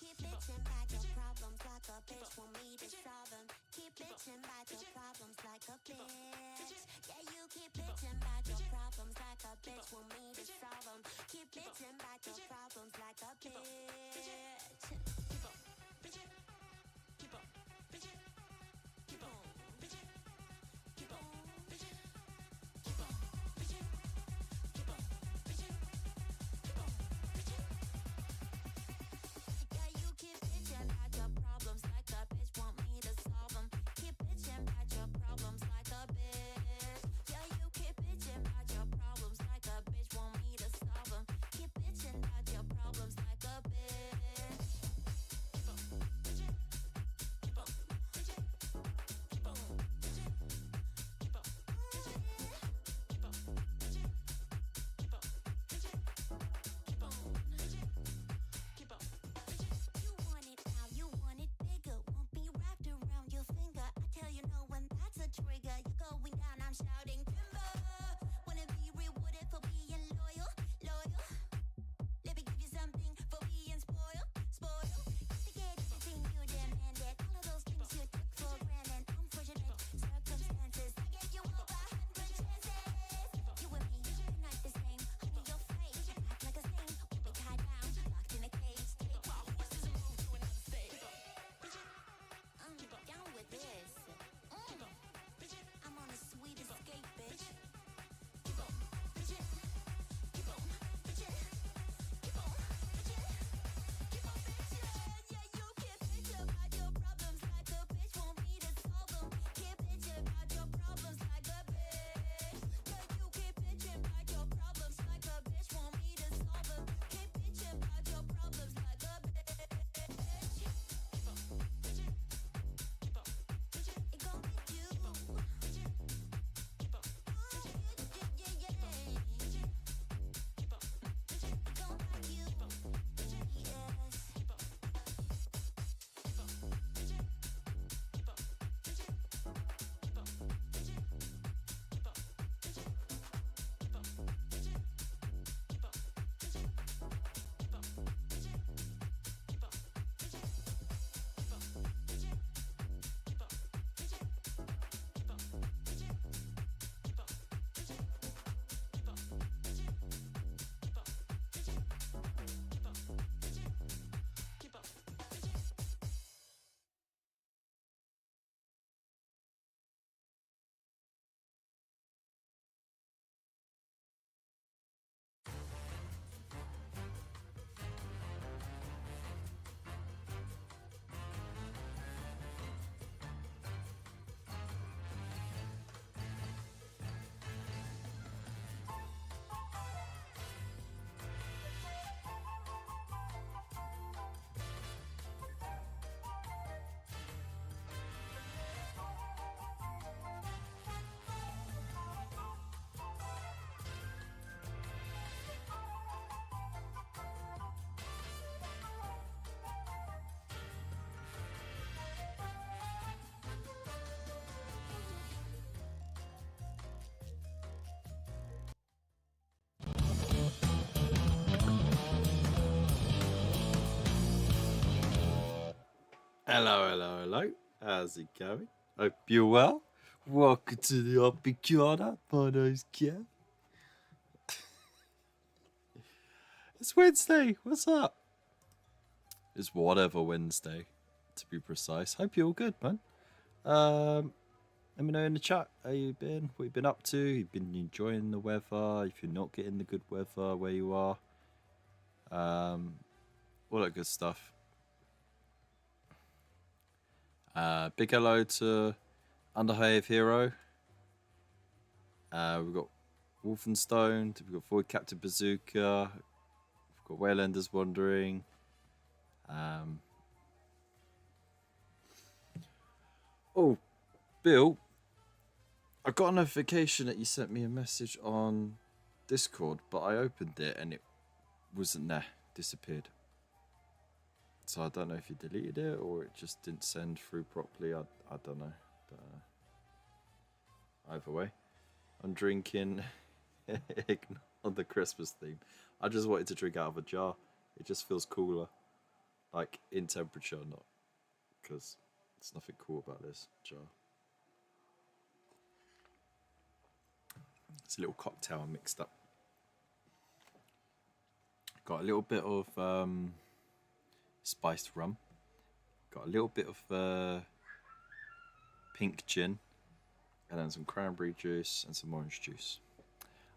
keep bitching about your problems like a bitch want me to solve them. Keep bitching about your problems like a bitch. Yeah, you keep bitching about your problems like a bitch want me to solve them. Keep bitching about your problems like a bitch. Yeah, you keep bitching about your problems like a bitch want me to solve them. Keep bitching about your problems like a bitch. Yeah, you keep bitching about your problems like a bitch want me to solve them. Keep bitching about your problems like a bitch. You want it now, you want it bigger. Won't be wrapped around your finger. I tell you no one, that's a trigger. You're going down, I'm shouting timber. Wanna be rewarded for being loyal, loyal. Let me give you something for being spoiled, spoiled. To get everything you demanded, all of those things you took for granted. Unfortunate circumstances, I gave you over 100 chances. You and me, we're not the same. Honey, you're fake, act like a stain. We'll be tied down, locked in a cage. Take my horses and move to another state. I'm down with this. I'm on a sweet escape, bitch. Keep on, bitchin'. Keep on, bitchin'. Keep on, bitchin'. Keep on, bitchin'. Yeah, you keep bitchin' about your problems like a bitch want me to solve them. Keep bitchin' about your problems like a bitch. Yeah, you keep bitchin' about your problems like a bitch want me to solve them. Keep bitchin' about your problems like a bitch. It gon' get you. Hello, hello, hello. How's it going? Hope you're well. Welcome to the Opicata. My name's Kev. It's Wednesday. What's up? It's whatever Wednesday, to be precise. Hope you're all good, man. Let me know in the chat how you've been, what you've been up to. You've been enjoying the weather. If you're not getting the good weather where you are, all that good stuff. Big hello to Underhive Hero. We've got Wolfenstone. We've got Void Captain Bazooka. We've got Waylanders Wandering. Oh, Bill, I got a notification that you sent me a message on Discord, but I opened it and it wasn't there. Disappeared. So I don't know if you deleted it or it just didn't send through properly. I don't know. But either way, I'm drinking Ignore the Christmas theme. I just wanted to drink out of a jar. It just feels cooler. like in temperature, not because there's nothing cool about this jar. It's a little cocktail mixed up. Got a little bit of spiced rum. Got a little bit of pink gin, and then some cranberry juice and some orange juice.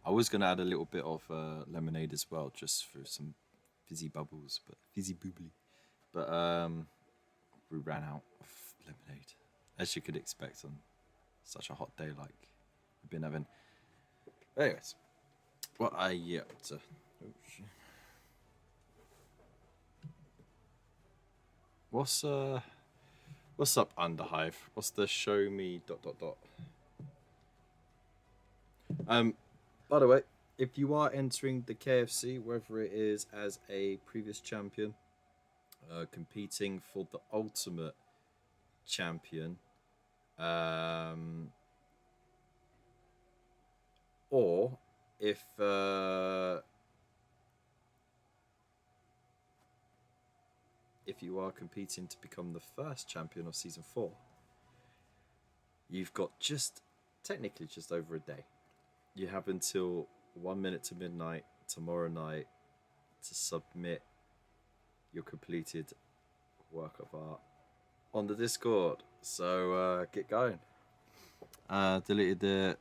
I was gonna add a little bit of lemonade as well, just for some fizzy bubbles, but fizzy boobly. But we ran out of lemonade, as you could expect on such a hot day like we've been having. Anyways, what are you up to? Oh, shit. What's up, Underhive? What's the show me ... By the way, if you are entering the KFC, whether it is as a previous champion, competing for the ultimate champion, or if you are competing to become the first champion of season 4, you've got technically just over a day. You have until 1 minute to midnight tomorrow night to submit your completed work of art on the Discord. So get going. Deleted the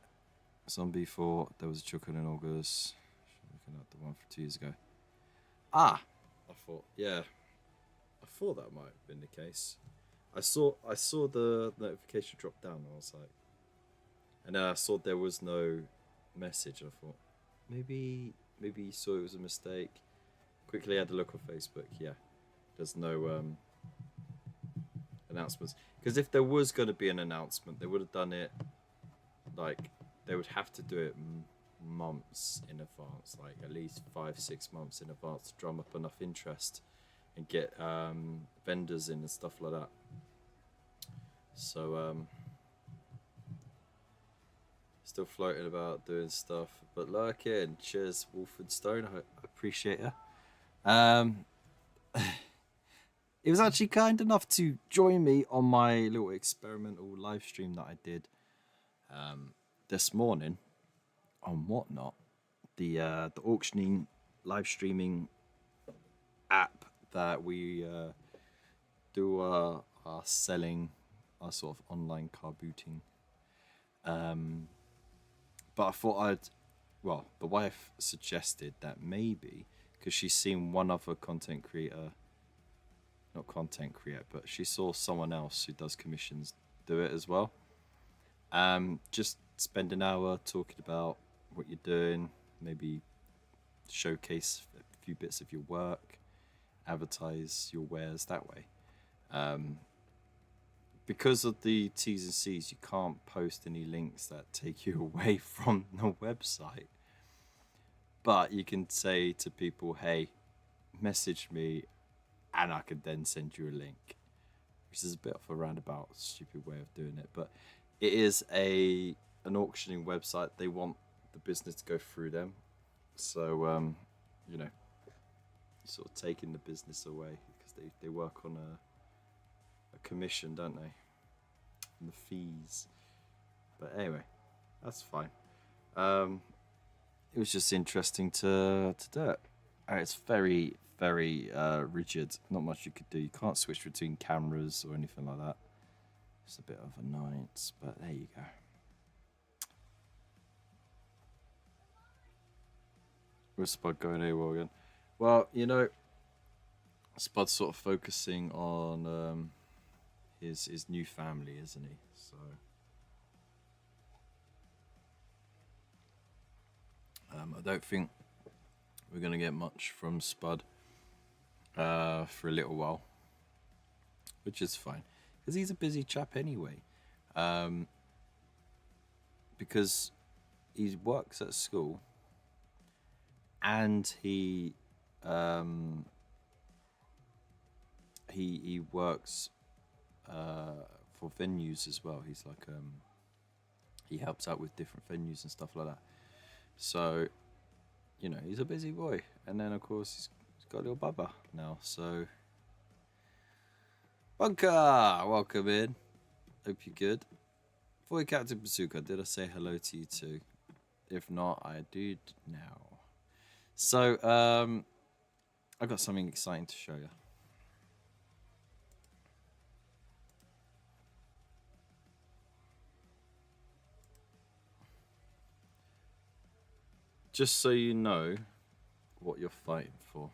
Zombie 4. There was a Chuckle in August. Looking at the one from 2 years ago. I thought that might have been the case. I saw the notification drop down, and I was like, and then I saw there was no message. I thought maybe you saw it was a mistake. Quickly had a look on Facebook. Yeah, there's no announcements, because if there was going to be an announcement, they would have done it like they would have to do it months in advance, like at least 5-6 months in advance, to drum up enough interest and get vendors in and stuff like that. So still floating about doing stuff, but lurking. Cheers, Wolford Stone. I appreciate you. It was actually kind enough to join me on my little experimental live stream that I did this morning on Whatnot, the auctioning live streaming app that we do our selling, our sort of online car booting. But I thought the wife suggested that maybe, because she's seen one other content creator, not content creator, but she saw someone else who does commissions do it as well. Just spend an hour talking about what you're doing, maybe showcase a few bits of your work, advertise your wares that way. Because of the T's and C's, you can't post any links that take you away from the website. But you can say to people, hey, message me, and I can then send you a link. Which is a bit of a roundabout, stupid way of doing it. But it is an auctioning website. They want the business to go through them. So, sort of taking the business away, because they work on a commission, don't they? And the fees. But anyway, that's fine. It was just interesting to do it. And it's very, very rigid. Not much you could do. You can't switch between cameras or anything like that. It's a bit of annoyance, but there you go. Where's Spud going AWOL again? Well, Spud's sort of focusing on his new family, isn't he? So I don't think we're going to get much from Spud for a little while, which is fine, because he's a busy chap anyway. Because he works at school, and he works for venues as well. He's like he helps out with different venues and stuff like that. So, he's a busy boy. And then of course he's got a little bubba now. So Bunker, welcome in. Hope you're good. Boy, Captain Bazooka, did I say hello to you too? If not, I do now. So, I got something exciting to show you. Just so you know what you're fighting for.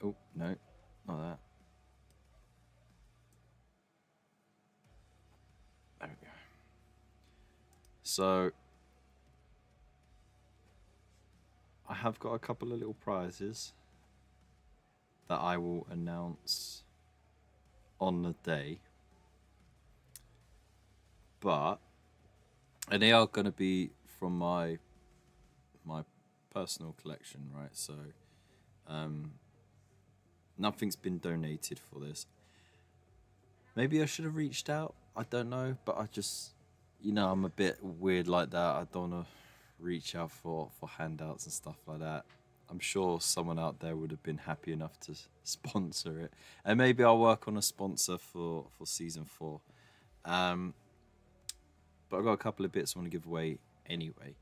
Oh, no, not that. There we go. So, I have got a couple of little prizes that I will announce on the day. And they are going to be from my personal collection, right? So, nothing's been donated for this. Maybe I should have reached out. I don't know, but I just, I'm a bit weird like that. I don't want to reach out for handouts and stuff like that. I'm sure someone out there would have been happy enough to sponsor it, and maybe I'll work on a sponsor for season 4. But I've got a couple of bits I want to give away anyway,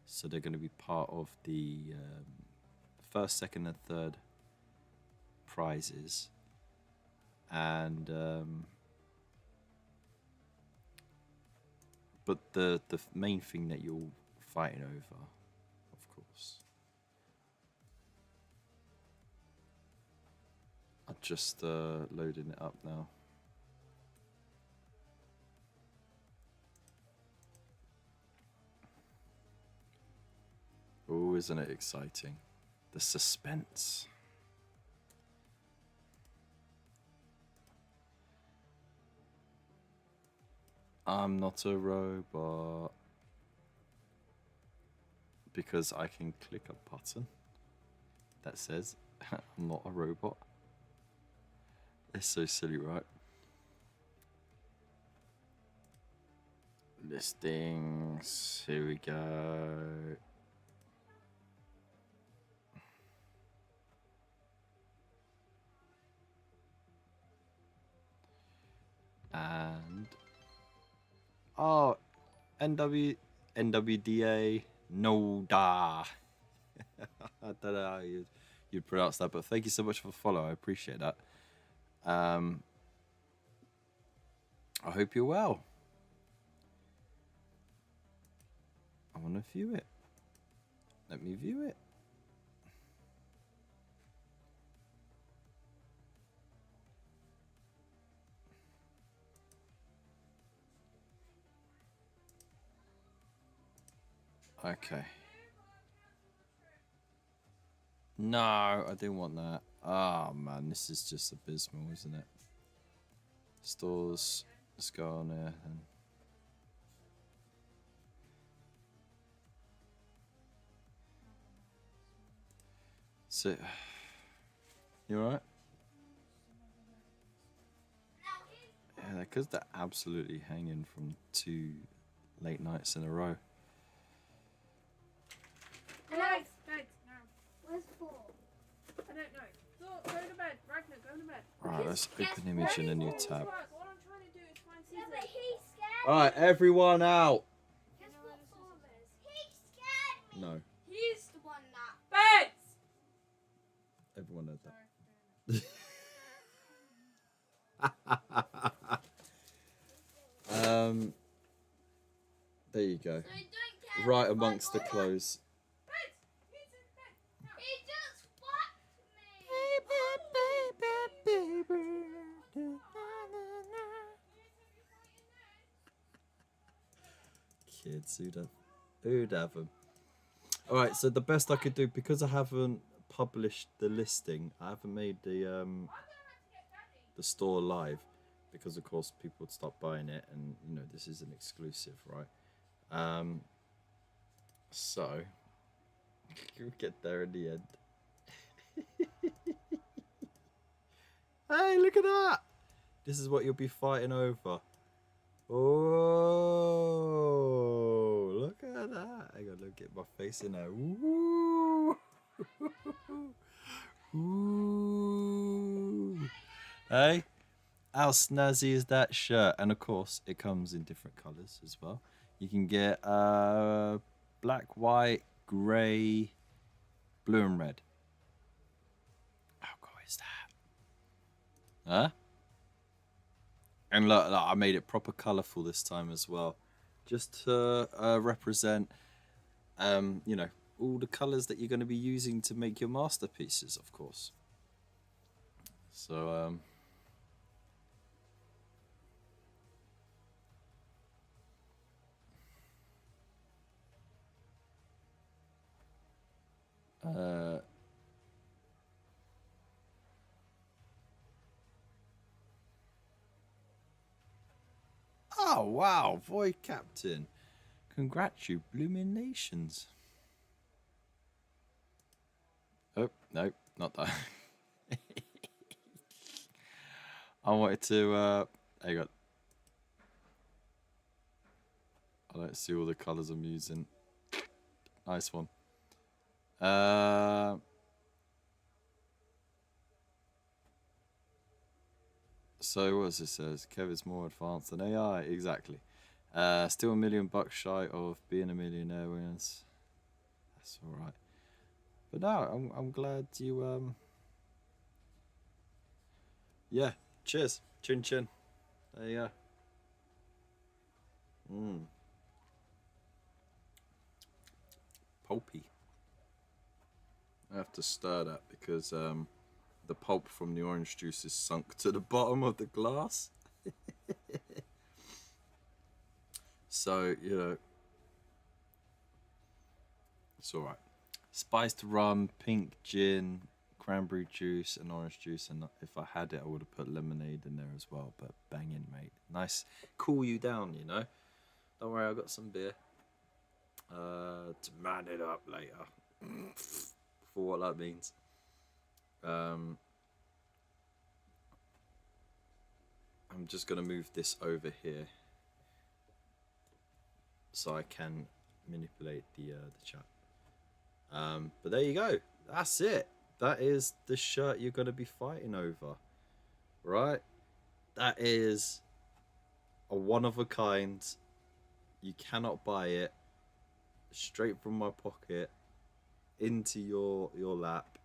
so they're going to be part of the first, second, and third prizes, and but the main thing that you're fighting over, of course. I'm just loading it up now. Oh, isn't it exciting? The suspense. I'm not a robot. Because I can click a button that says I'm not a robot. It's so silly, right? Listings. Here we go. And NWDA Noda. I don't know how you'd pronounce that, but thank you so much for the follow. I appreciate that. I hope you're well. I want to view it. Let me view it. Okay. No, I didn't want that. Oh man, this is just abysmal, isn't it? Stores. Let's go on there. So, you alright? Yeah, because they're absolutely hanging from 2 late nights in a row. Guys, no. Where's 4? I don't know. Go to bed. Ragnar, go to bed. Alright, let's open image in a new tab. What I'm trying to do is find Yeah, Caesar. but he's scared. Alright, everyone out! Guess what form is? He scared me. No, He's the one that. Beds! everyone knows that. There you go. So he don't care Right if I amongst the go on. clothes. Beds! He's in bed. No. He just fucked me. Kids, who'd have them? Alright, so the best I could do, because I haven't published the listing, I haven't made the store live, because of course people would stop buying it, and this is an exclusive, right? So you'll get there in the end. Hey, look at that! This is what you'll be fighting over. Oh, look at that! I gotta get my face in there. Ooh. Ooh. Hey, how snazzy is that shirt? And of course, it comes in different colours as well. You can get black, white, grey, blue, and red. How cool is that? Huh? And look, I made it proper colourful this time as well, just to represent, you know, all the colours that you're going to be using to make your masterpieces, of course. So, oh wow, Void Captain, congratulations. Oh no, not that. I wanted to. Hang on. I don't see all the colours I'm using. Nice one. So what does it says? Kevin's more advanced than AI. Exactly. Still $1 million shy of being a millionaire. Wins. That's all right. But no, I'm glad you. Yeah. Cheers. Chin chin. There you go. Pulpy. I have to stir that because the pulp from the orange juice is sunk to the bottom of the glass. So, you know, it's all right. Spiced rum, pink gin, cranberry juice, and orange juice. And if I had it, I would have put lemonade in there as well. But banging, mate. Nice. Cool you down, you know. Don't worry, I got some beer. To man it up later. For what that means. I'm just going to move this over here so I can manipulate the chat. But there you go. That's it. That is the shirt you're going to be fighting over. Right? That is a one of a kind. You cannot buy it. Straight from my pocket into your lap.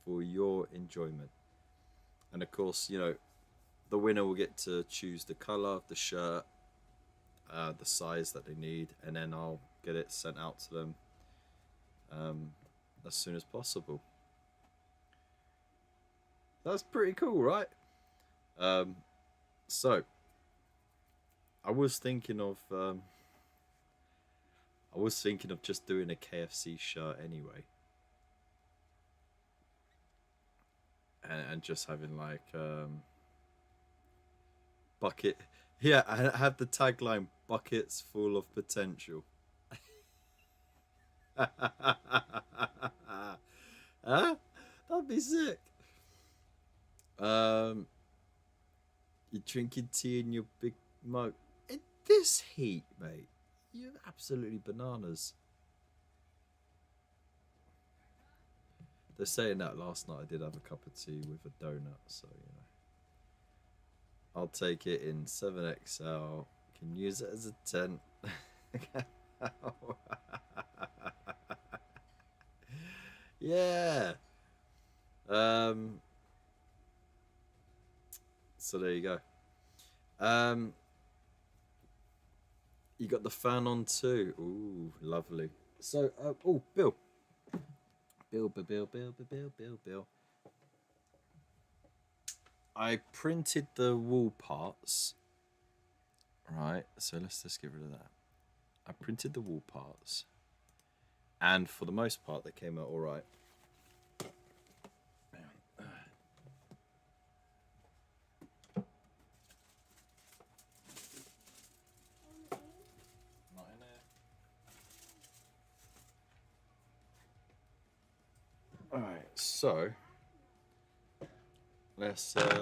For your enjoyment. And of course, you know, the winner will get to choose the color of the shirt, the size that they need, and then I'll get it sent out to them as soon as possible. That's pretty cool, right? So I was thinking of just doing a KFC shirt anyway. And just having like bucket, yeah, I have the tagline buckets full of potential. Huh? That'd be sick. You're drinking tea in your big mug in this heat, mate. You're absolutely bananas. They're saying that last night I did have a cup of tea with a donut, so you know. I'll take it in 7XL. Can use it as a tent. Yeah. So there you go. You got the fan on too. Ooh, lovely. So, oh, Bill. Bill. I printed the wall parts. Right, so let's just get rid of that. I printed the wall parts. And for the most part, they came out all right. Not in there. All right, so let's have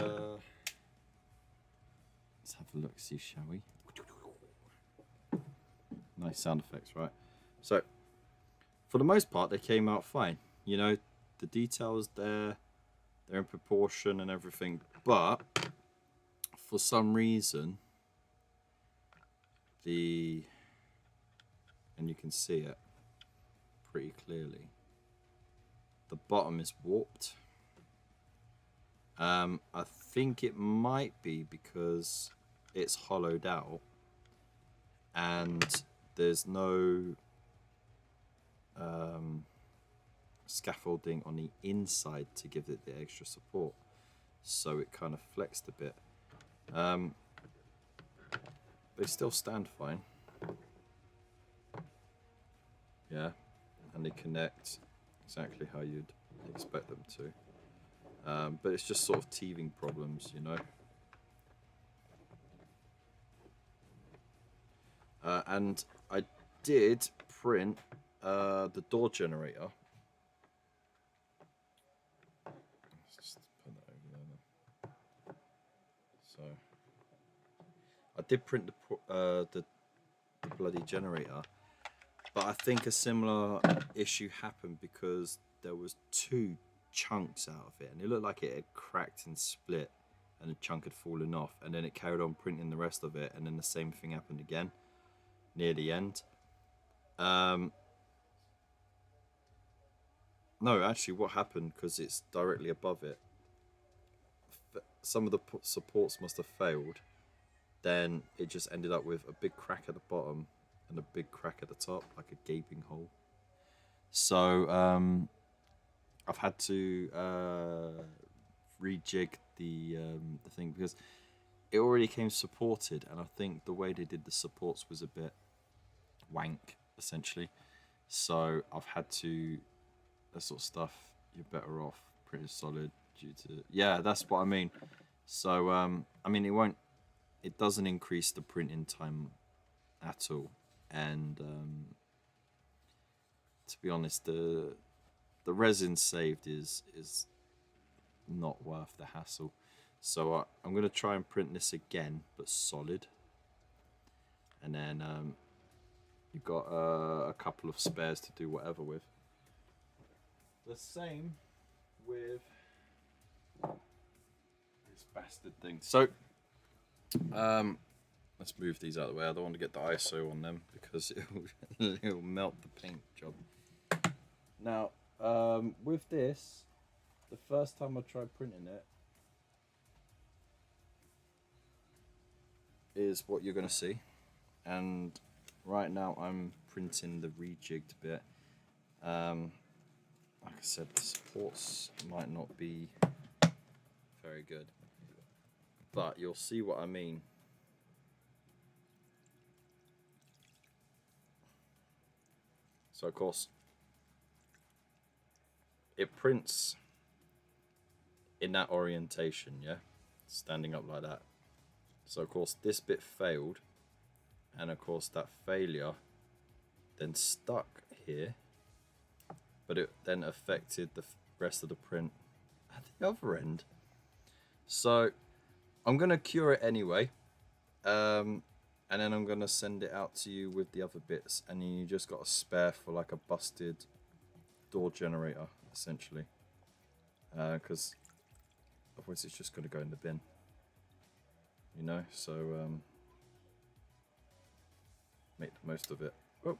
a look, see, shall we? Nice sound effects, right? So, for the most part, they came out fine. You know, the details there, they're in proportion and everything, but for some reason and you can see it pretty clearly, the bottom is warped. I think it might be because it's hollowed out and there's no scaffolding on the inside to give it the extra support, so it kind of flexed a bit. They still stand fine. Yeah, and they connect exactly how you'd expect them to. But it's just sort of teething problems, you know. And I did print the door generator. Let's just put that over there then. So I did print the bloody generator, but I think a similar issue happened because there was 2 chunks out of it, and it looked like it had cracked and split, and a chunk had fallen off, and then it carried on printing the rest of it, and then the same thing happened again near the end. No, actually what happened, because it's directly above it, some of the supports must have failed, then it just ended up with a big crack at the bottom and a big crack at the top, like a gaping hole. So I've had to rejig the thing, because it already came supported, and I think the way they did the supports was a bit wank, essentially. So I've had to, that sort of stuff, you're better off pretty solid due to, yeah, that's what I mean. So I mean, it doesn't increase the printing time at all, and to be honest, the resin saved is not worth the hassle. So I'm going to try and print this again, but solid. And then you've got a couple of spares to do whatever with. The same with this bastard thing. So let's move these out of the way. I don't want to get the ISO on them because it'll melt the paint job. Now, with this, the first time I tried printing it is what you're going to see. And right now I'm printing the rejigged bit. Like I said, the supports might not be very good, but you'll see what I mean. So of course, it prints in that orientation, yeah, standing up like that. So of course this bit failed, and of course that failure then stuck here, but it then affected the rest of the print at the other end. So I'm gonna cure it anyway, and then I'm gonna send it out to you with the other bits, and then you just got a spare for like a busted door generator, essentially, because otherwise it's just gonna go in the bin, you know. So make the most of it. Oh,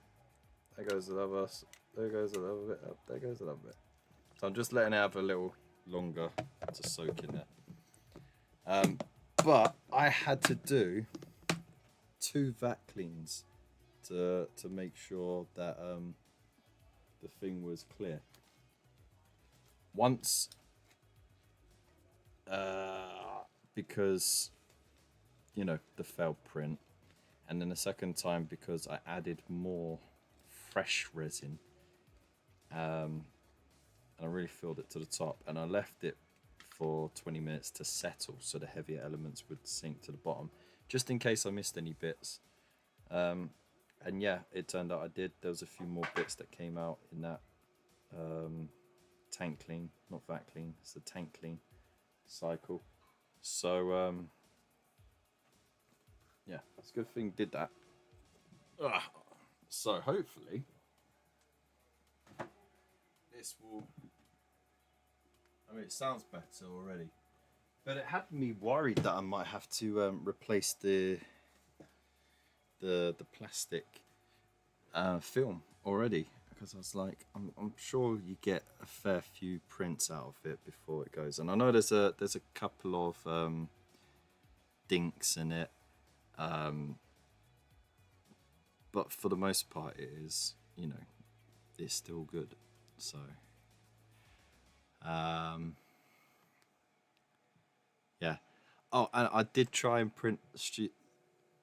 there goes another. There goes another bit. Up there goes another bit. So I'm just letting it have a little longer to soak in there. But I had to do 2 vac cleans to make sure that the thing was clear. Once, because, you know, the failed print, and then the second time because I added more fresh resin, and I really filled it to the top, and I left it for 20 minutes to settle so the heavier elements would sink to the bottom, just in case I missed any bits. And yeah, it turned out I did. There was a few more bits that came out in that tank clean, not vac clean, it's the tank clean cycle. So yeah, it's a good thing did that. So hopefully this will, I mean, it sounds better already. But it had me worried that I might have to replace the plastic film already, because I was like, I'm sure you get a fair few prints out of it before it goes. And I know there's a couple of dinks in it, but for the most part, it is, you know, it's still good. So, yeah. Oh, and I did try and print.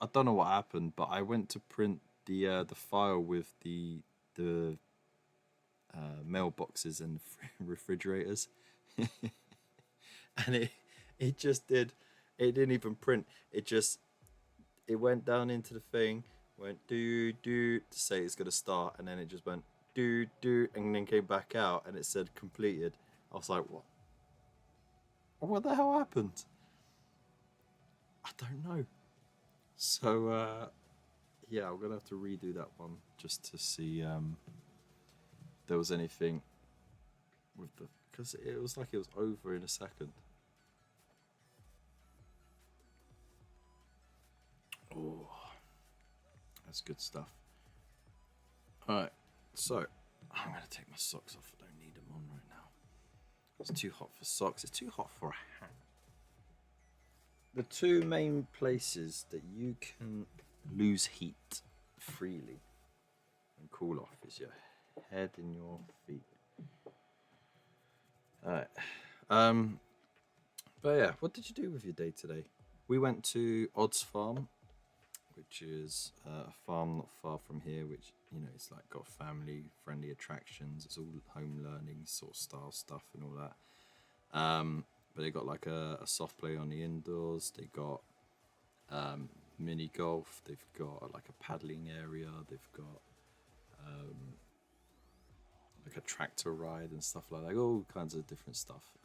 I don't know what happened, but I went to print the file with the mailboxes and refrigerators, and it just did. It didn't even print. It went down into the thing, went do to say it's gonna start, and then it just went do, and then came back out, and it said completed. I was like, what? What the hell happened? I don't know. So yeah, I'm gonna have to redo that one just to see there was anything with the, because it was like it was over in a second. Oh, that's good stuff. All right, so I'm gonna take my socks off. I don't need them on right now. It's too hot for socks. It's too hot for a hat. The two main places that you can lose heat freely and cool off is your head and your feet. Alright. But yeah, what did you do with your day today? We went to Odds Farm, which is a farm not far from here, which, you know, it's like got family friendly attractions. It's all home learning sort of style stuff and all that. But they got like a soft play on the indoors. They got mini golf. They've got like a paddling area. They've got like a tractor ride and stuff like that. All kinds of different stuff.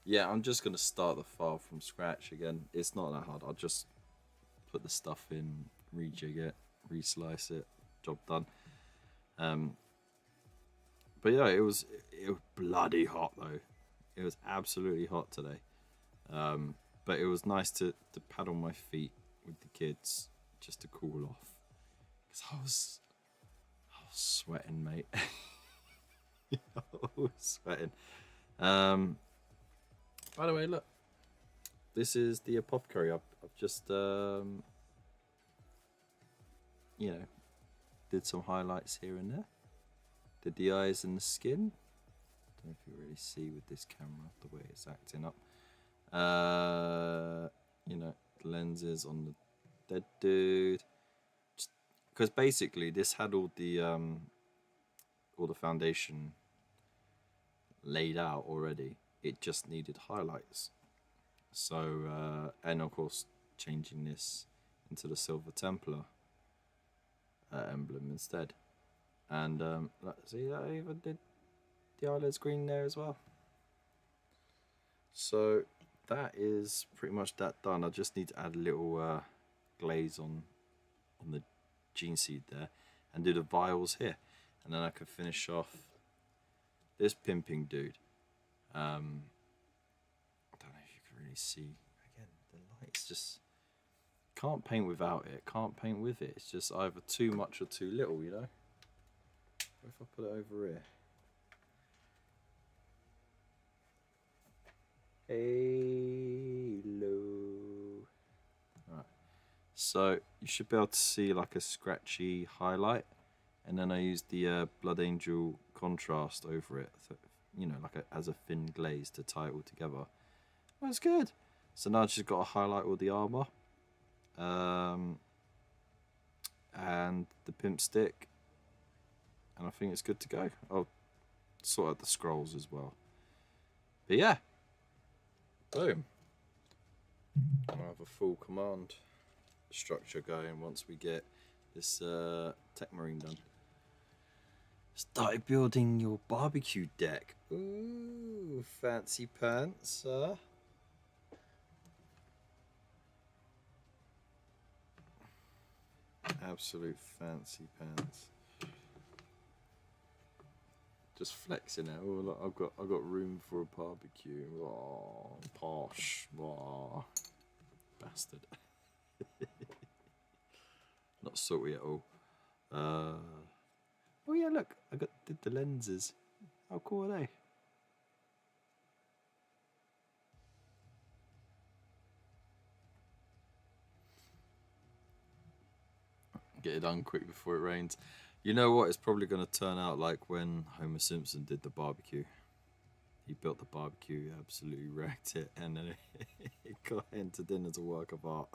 Yeah, I'm just gonna start the file from scratch again. It's not that hard. I'll just put the stuff in, rejig it, reslice it, job done. But yeah, it was bloody hot though. It was absolutely hot today. But it was nice to pad on my feet with the kids just to cool off, because I was sweating, mate. I was sweating. By the way, look, this is the apothecary. I've just you know, did some highlights here and there. Did the eyes and the skin. Don't know if you really see with this camera the way it's acting up. You know, the lenses on the dead dude. Because basically this had all the foundation laid out already. It just needed highlights. So and of course changing this into the Silver Templar emblem instead. And see, I even did the eyelids green there as well. So that is pretty much that done. I just need to add a little glaze on the gene seed there and do the vials here, and then I can finish off this pimping dude. I don't know if you can really see. Again, the light's just, can't paint without it, can't paint with it. It's just either too much or too little, you know. What if I put it over here? Hello. Right. So you should be able to see like a scratchy highlight, and then I use the Blood Angel contrast over it, so, you know, like as a thin glaze to tie it all together. That's good. So now I've just got to highlight all the armor, and the pimp stick, and I think it's good to go. I'll sort out the scrolls as well. But yeah, boom. I'll have a full command structure going once we get this Tech Marine done. Started building your barbecue deck. Ooh, fancy pants, huh? Absolute fancy pants. Just flexing it. Oh, look, I've got room for a barbecue. Oh, posh. Oh, bastard. Not salty at all. Oh yeah, look, did the lenses. How cool are they? Get it done quick before it rains. You know what? It's probably going to turn out like when Homer Simpson did the barbecue. He built the barbecue, absolutely wrecked it, and then it got entered in as a work of art.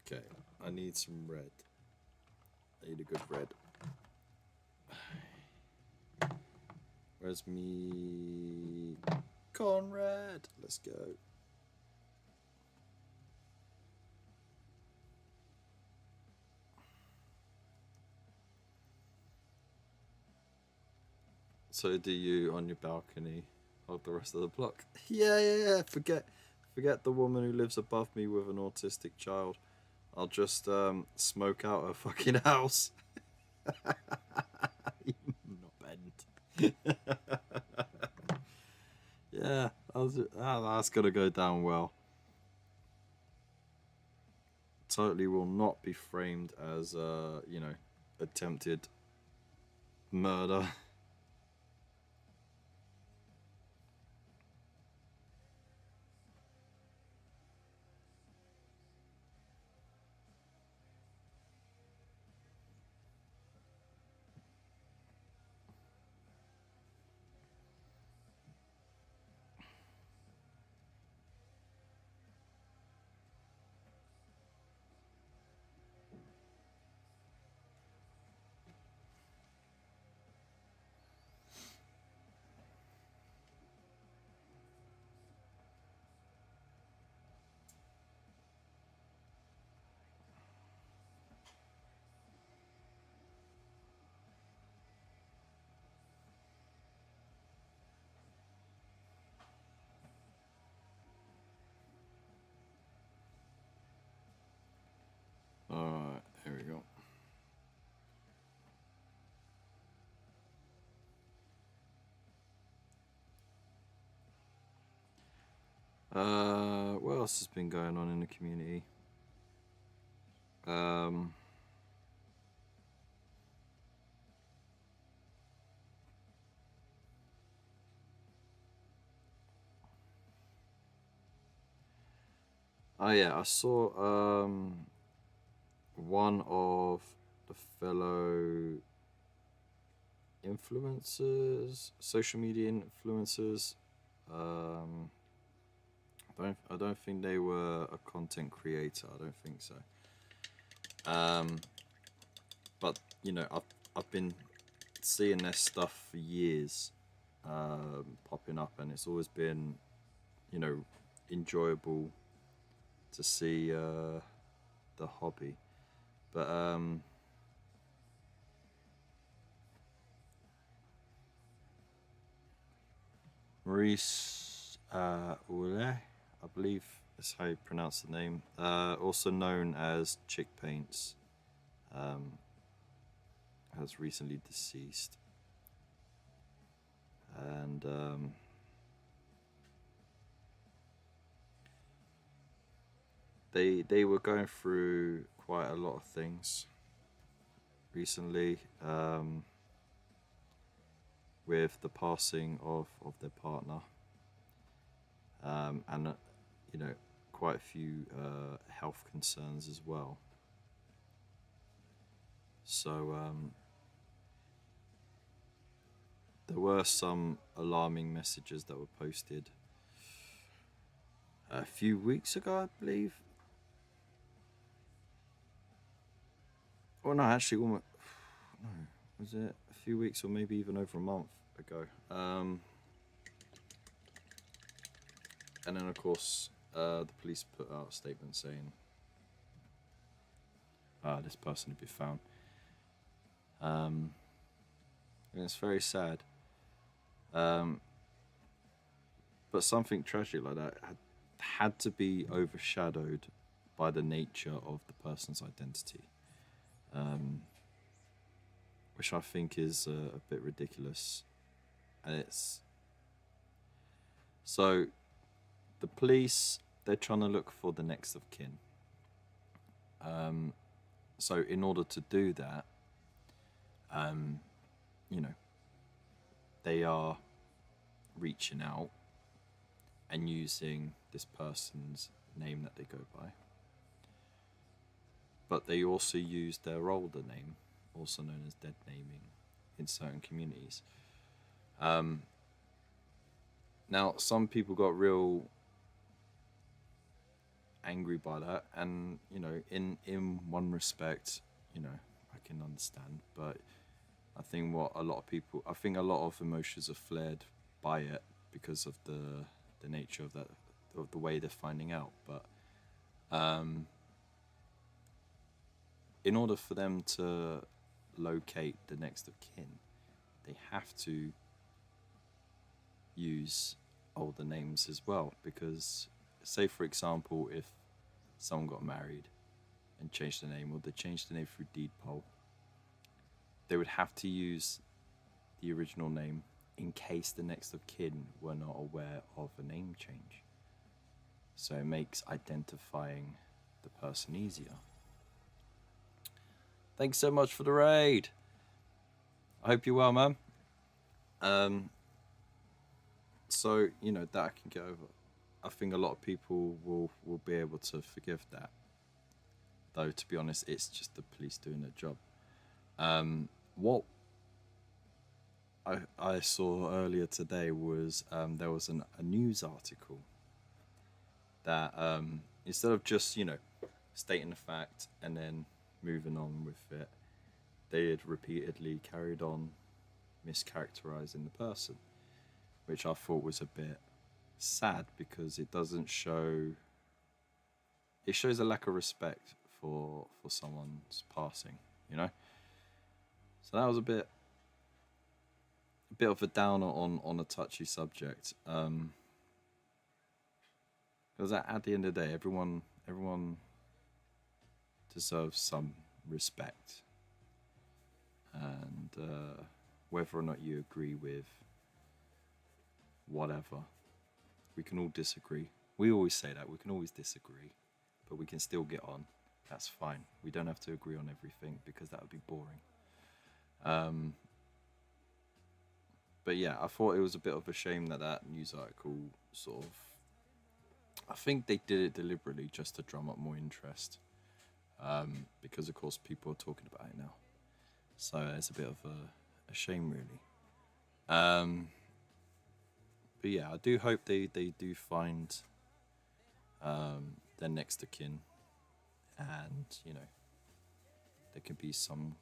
Okay, I need some red. I need a good red. Where's me Conrad? Let's go. So do you on your balcony hold the rest of the block? Yeah. Forget the woman who lives above me with an autistic child. I'll just smoke out her fucking house. Not bent. Yeah, that's gonna go down well. Totally will not be framed as attempted murder. Alright, here we go. What else has been going on in the community? Oh yeah, I saw one of the fellow influencers, social media influencers. I don't think they were a content creator. I don't think so. But I've been seeing their stuff for years, popping up, and it's always been, enjoyable to see the hobby. But Maurice Oule, I believe that's how you pronounce the name, also known as Chick Paints, has recently deceased. And they were going through quite a lot of things recently, with the passing of their partner, and quite a few health concerns as well. So there were some alarming messages that were posted a few weeks ago, I believe. Or no, actually, almost, no, was it a few weeks or maybe even over a month ago? And then, of course, the police put out a statement saying this person had been found. And it's very sad. But something tragic like that had to be overshadowed by the nature of the person's identity, which I think is a bit ridiculous. And it's so the police, they're trying to look for the next of kin. So in order to do that, you know, they are reaching out and using this person's name that they go by. But they also use their older name, also known as dead naming, in certain communities. Now, some people got real angry by that, and you know, in one respect, you know, I can understand, but I think a lot of emotions are flared by it because of the nature of that, of the way they're finding out. But in order for them to locate the next of kin, they have to use older names as well, because say for example, if someone got married and changed the name, or they changed the name through deed poll, they would have to use the original name in case the next of kin were not aware of a name change. So it makes identifying the person easier. Thanks so much for the raid. I hope you're well, man. So, you know, that I can get over. I think a lot of people will be able to forgive that. Though, to be honest, it's just the police doing their job. What I saw earlier today was there was a news article that instead of just, you know, stating the fact and then moving on with it, they had repeatedly carried on mischaracterizing the person, which I thought was a bit sad, because it doesn't show, it shows a lack of respect for someone's passing, you know. So that was a bit of a downer on a touchy subject, because at the end of the day, everyone deserves some respect, and whether or not you agree with whatever, we can all disagree. We always say that we can always disagree, but we can still get on. That's fine. We don't have to agree on everything, because that would be boring. But yeah, I thought it was a bit of a shame that news article sort of, I think they did it deliberately just to drum up more interest, because of course people are talking about it now. So it's a bit of a shame, really. But yeah, I do hope they do find their next of kin, and you know, there can be some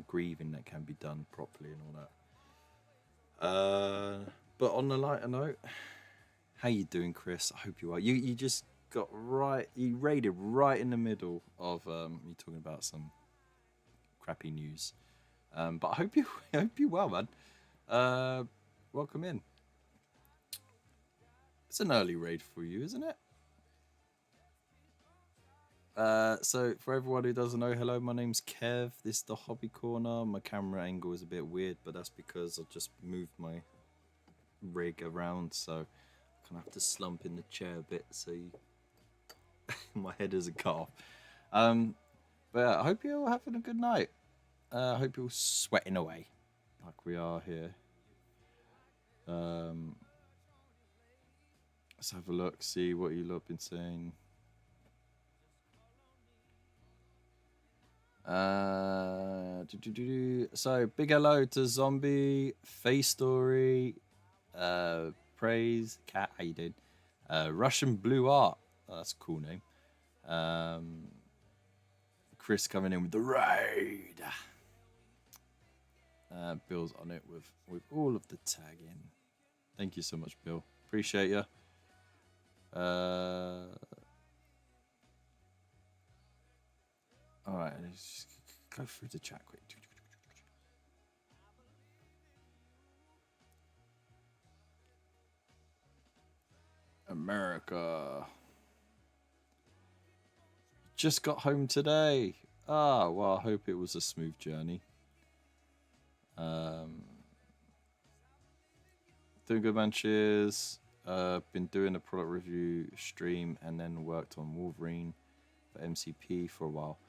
grieving that can be done properly and all that. But on the lighter note, how you doing, Chris? I hope you are. You just got you raided right in the middle of me talking about some crappy news. But I hope you well, man. Welcome in. It's an early raid for you, isn't it? So for everyone who doesn't know, hello, my name's Kev. This is the Hobby Corner. My camera angle is a bit weird, but that's because I just moved my rig around, so I kind of have to slump in the chair a bit so my head isn't cut off. But yeah, I hope you're all having a good night. I hope you're sweating away like we are here. Let's have a look, see what you lot have been saying. So big hello to Zombie, Face Story, Praise, Cat, how you doing? Russian Blue Art, oh, that's a cool name. Chris coming in with the raid. Bill's on it with all of the tagging. Thank you so much, Bill. Appreciate you. All right, let's just go through the chat quick. America. Just got home today. Ah, well, I hope it was a smooth journey. Doing good, man. Cheers. Been doing a product review stream and then worked on Wolverine for MCP for a while.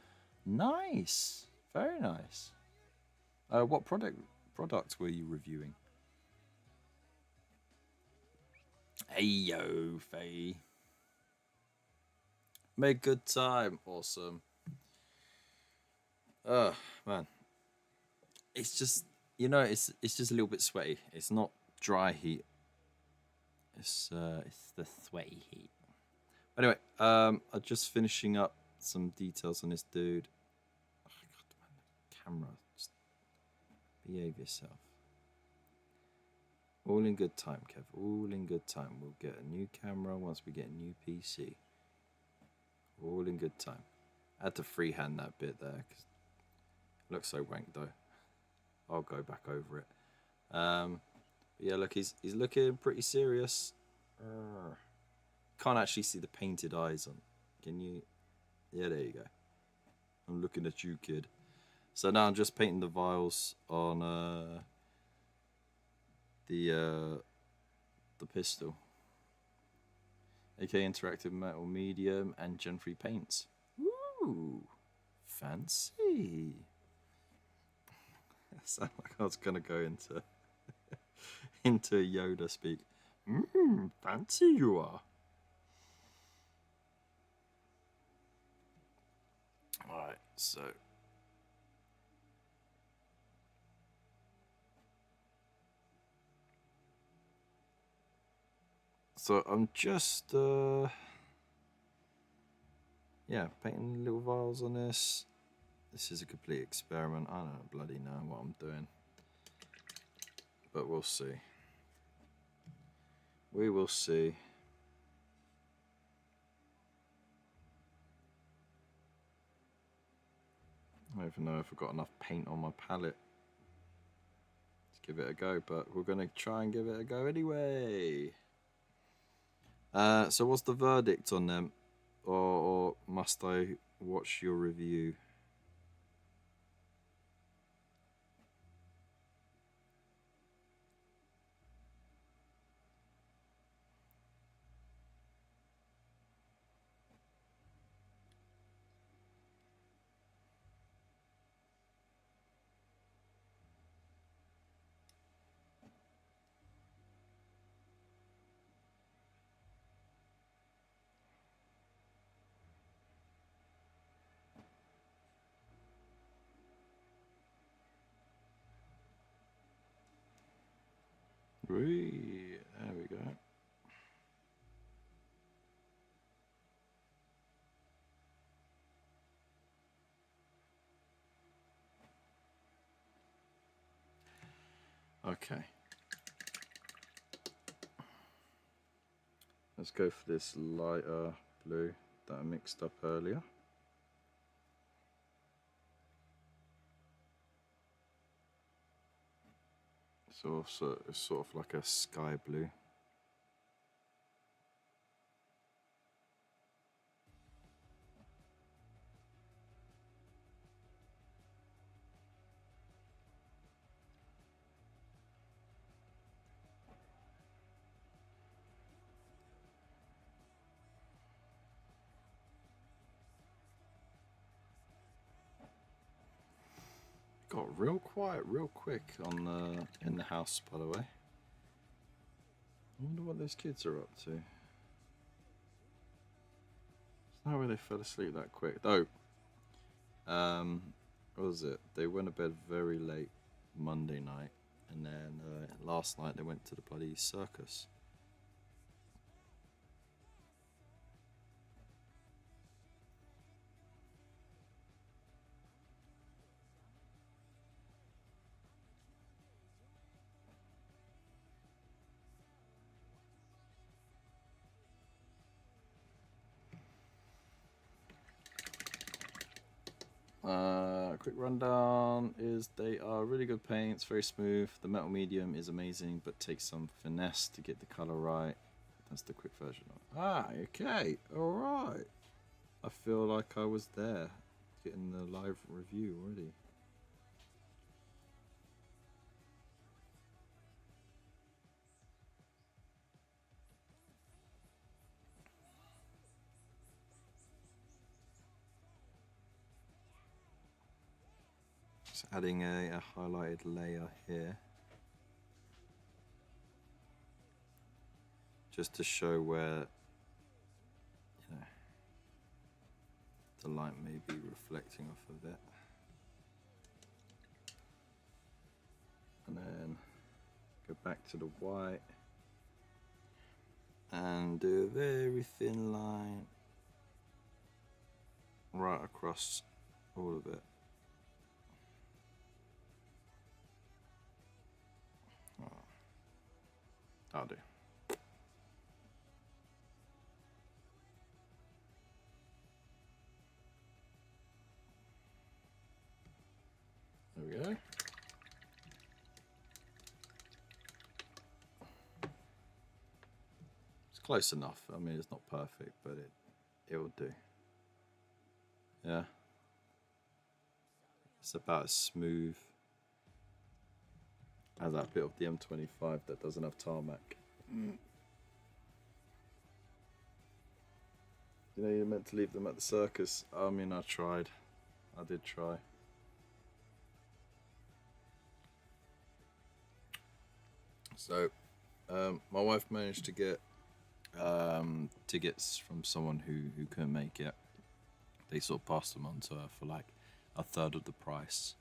Nice. Very nice. What product were you reviewing? Hey, yo, Faye. Make good time. Awesome. Oh, man. It's just, it's just a little bit sweaty. It's not dry heat. It's the sweaty heat. Anyway, I'm just finishing up some details on this dude. Oh, God, man, the camera. Just behave yourself. All in good time, Kev. All in good time. We'll get a new camera once we get a new PC. All in good time. I had to freehand that bit there because it looks so wank though. I'll go back over it. But yeah, look, he's looking pretty serious. Can't actually see the painted eyes on. Can you? Yeah, there you go. I'm looking at you, kid. So now I'm just painting the vials on the pistol. AK Interactive Metal Medium and Gen 3 paints. Ooh, fancy. It sounded like I was gonna go into into Yoda speak. Fancy you are. Alright, so I'm just yeah, painting little vials on this. This is a complete experiment. I don't bloody know what I'm doing, but we'll see. We will see. I don't even know if I've got enough paint on my palette. Let's give it a go, but we're gonna try and give it a go anyway. So what's the verdict on them? Or must I watch your review? Whee, there we go. Okay. Let's go for this lighter blue that I mixed up earlier. So it's sort of like a sky blue. Got real quiet real quick on in the house, by the way. I wonder what those kids are up to. There's no way they fell asleep that quick. Though, what was it? They went to bed very late Monday night, and then last night they went to the bloody circus. Quick rundown is they are really good paints, very smooth. The metal medium is amazing, but takes some finesse to get the color right. That's the quick version of it. Ah, okay. Alright. I feel like I was there getting the live review already. Just adding a highlighted layer here. Just to show where, you know, the light may be reflecting off of it. And then go back to the white and do a very thin line right across all of it. Oh, that'll do. There we go. It's close enough. I mean, it's not perfect, but it will do. Yeah. It's about as smooth as that bit of the M25 that doesn't have tarmac. You know, you're meant to leave them at the circus. I mean, I tried. I did try. So, my wife managed to get tickets from someone who couldn't make it. They sort of passed them on to her for like a third of the price,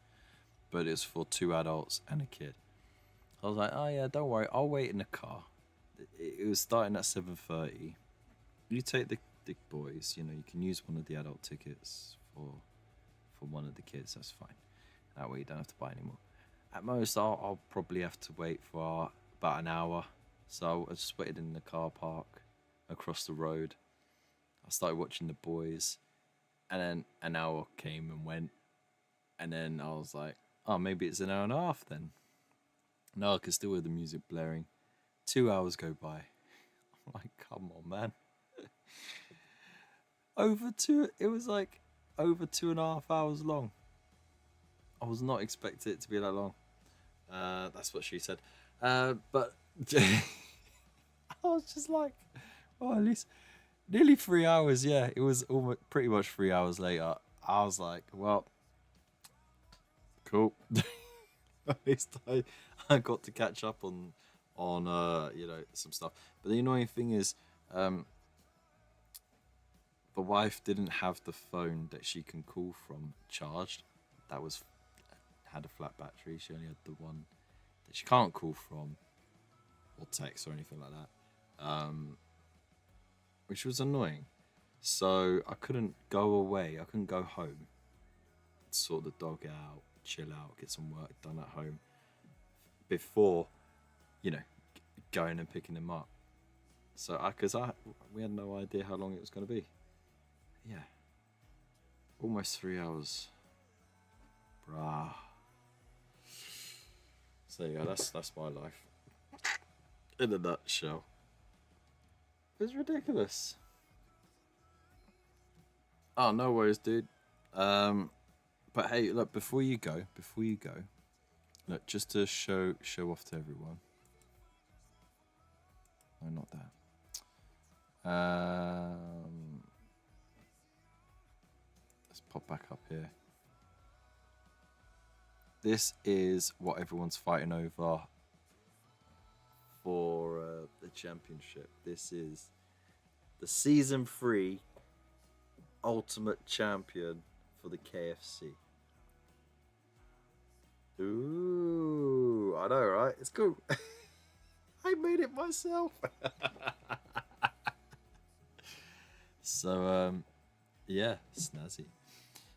but it's for 2 adults and a kid. I was like, oh yeah, don't worry, I'll wait in the car. It was starting at 7:30. You take the boys, you know, you can use one of the adult tickets for one of the kids. That's fine. That way you don't have to buy any more. At most, I'll probably have to wait for about an hour. So I just waited in the car park across the road. I started watching the boys, and then an hour came and went, and then I was like, oh, maybe it's an hour and a half then. No, I could still hear the music blaring. 2 hours go by. I'm like, come on, man. It was like over 2.5 hours long. I was not expecting it to be that long. That's what she said. But I was just like, well, at least nearly 3 hours. Yeah, it was almost pretty much 3 hours later. I was like, well, cool. At least I got to catch up on you know, some stuff. But the annoying thing is, the wife didn't have the phone that she can call from charged. That had a flat battery. She only had the one that she can't call from or text or anything like that, which was annoying. So I couldn't go away. I couldn't go home, sort the dog out, chill out, get some work done at home before, you know, going and picking them up. So we had no idea how long it was going to be. Yeah, almost 3 hours, bruh. So yeah, that's my life in a nutshell. It's ridiculous. Oh, no worries, dude. But hey, look, before you go, look, just to show off to everyone. No, not that. Let's pop back up here. This is what everyone's fighting over for the championship. This is the Season 3 Ultimate Champion for the KFC. Ooh, I know, right? It's cool. I made it myself. So, yeah, snazzy.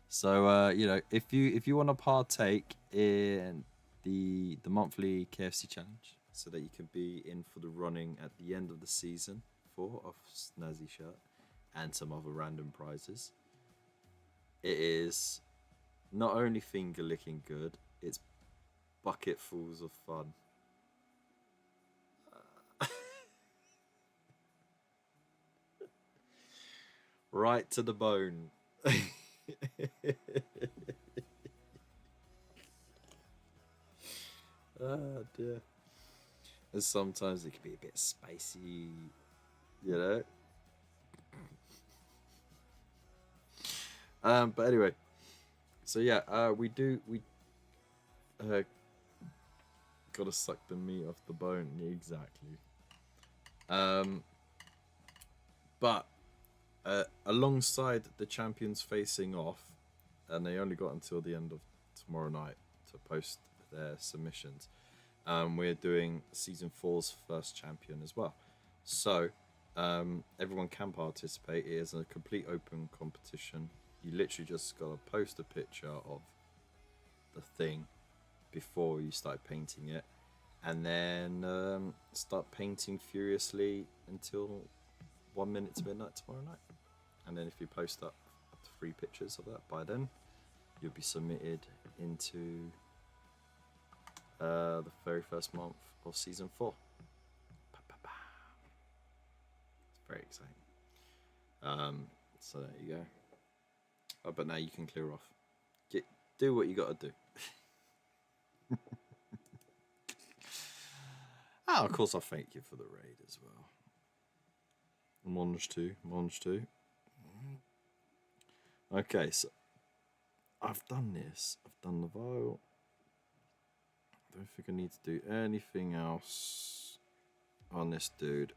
So, you know, if you want to partake in the monthly KFC challenge, so that you can be in for the running at the end of the season for a snazzy shirt and some other random prizes, it is not only finger licking good, it's bucketfuls of fun. Right to the bone. Oh dear. And sometimes it can be a bit spicy, you know. But anyway, so yeah, we gotta suck the meat off the bone, exactly. But alongside the champions facing off, and they only got until the end of tomorrow night to post their submissions. We're doing season 4's first champion as well. So everyone can participate. It is a complete open competition. You literally just got to post a picture of the thing before you start painting it, and then start painting furiously until 1 minute to midnight tomorrow night. And then if you post up 3 pictures of that by then, you'll be submitted into the very first month of season 4. It's very exciting. So there you go. But now you can clear off. Do what you got to do. Of course, I thank you for the raid as well. Monge too. Okay, so I've done this. I've done the vial. I don't think I need to do anything else on this dude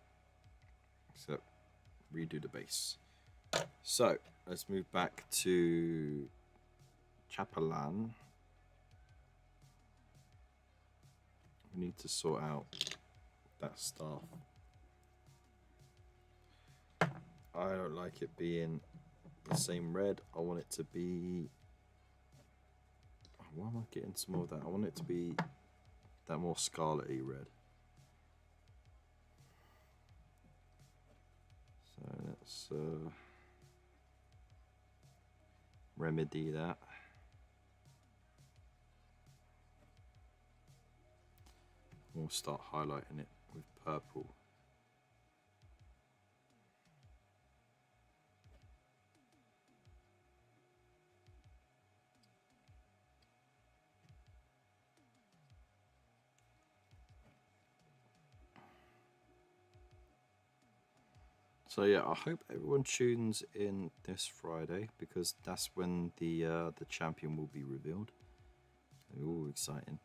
except redo the base. So let's move back to Chapalan. We need to sort out that staff. I don't like it being the same red. I want it to be... Why am I getting some more of that? I want it to be that more scarlety red. So let's remedy that. We'll start highlighting it with purple. So yeah, I hope everyone tunes in this Friday, because that's when the champion will be revealed. Ooh, exciting.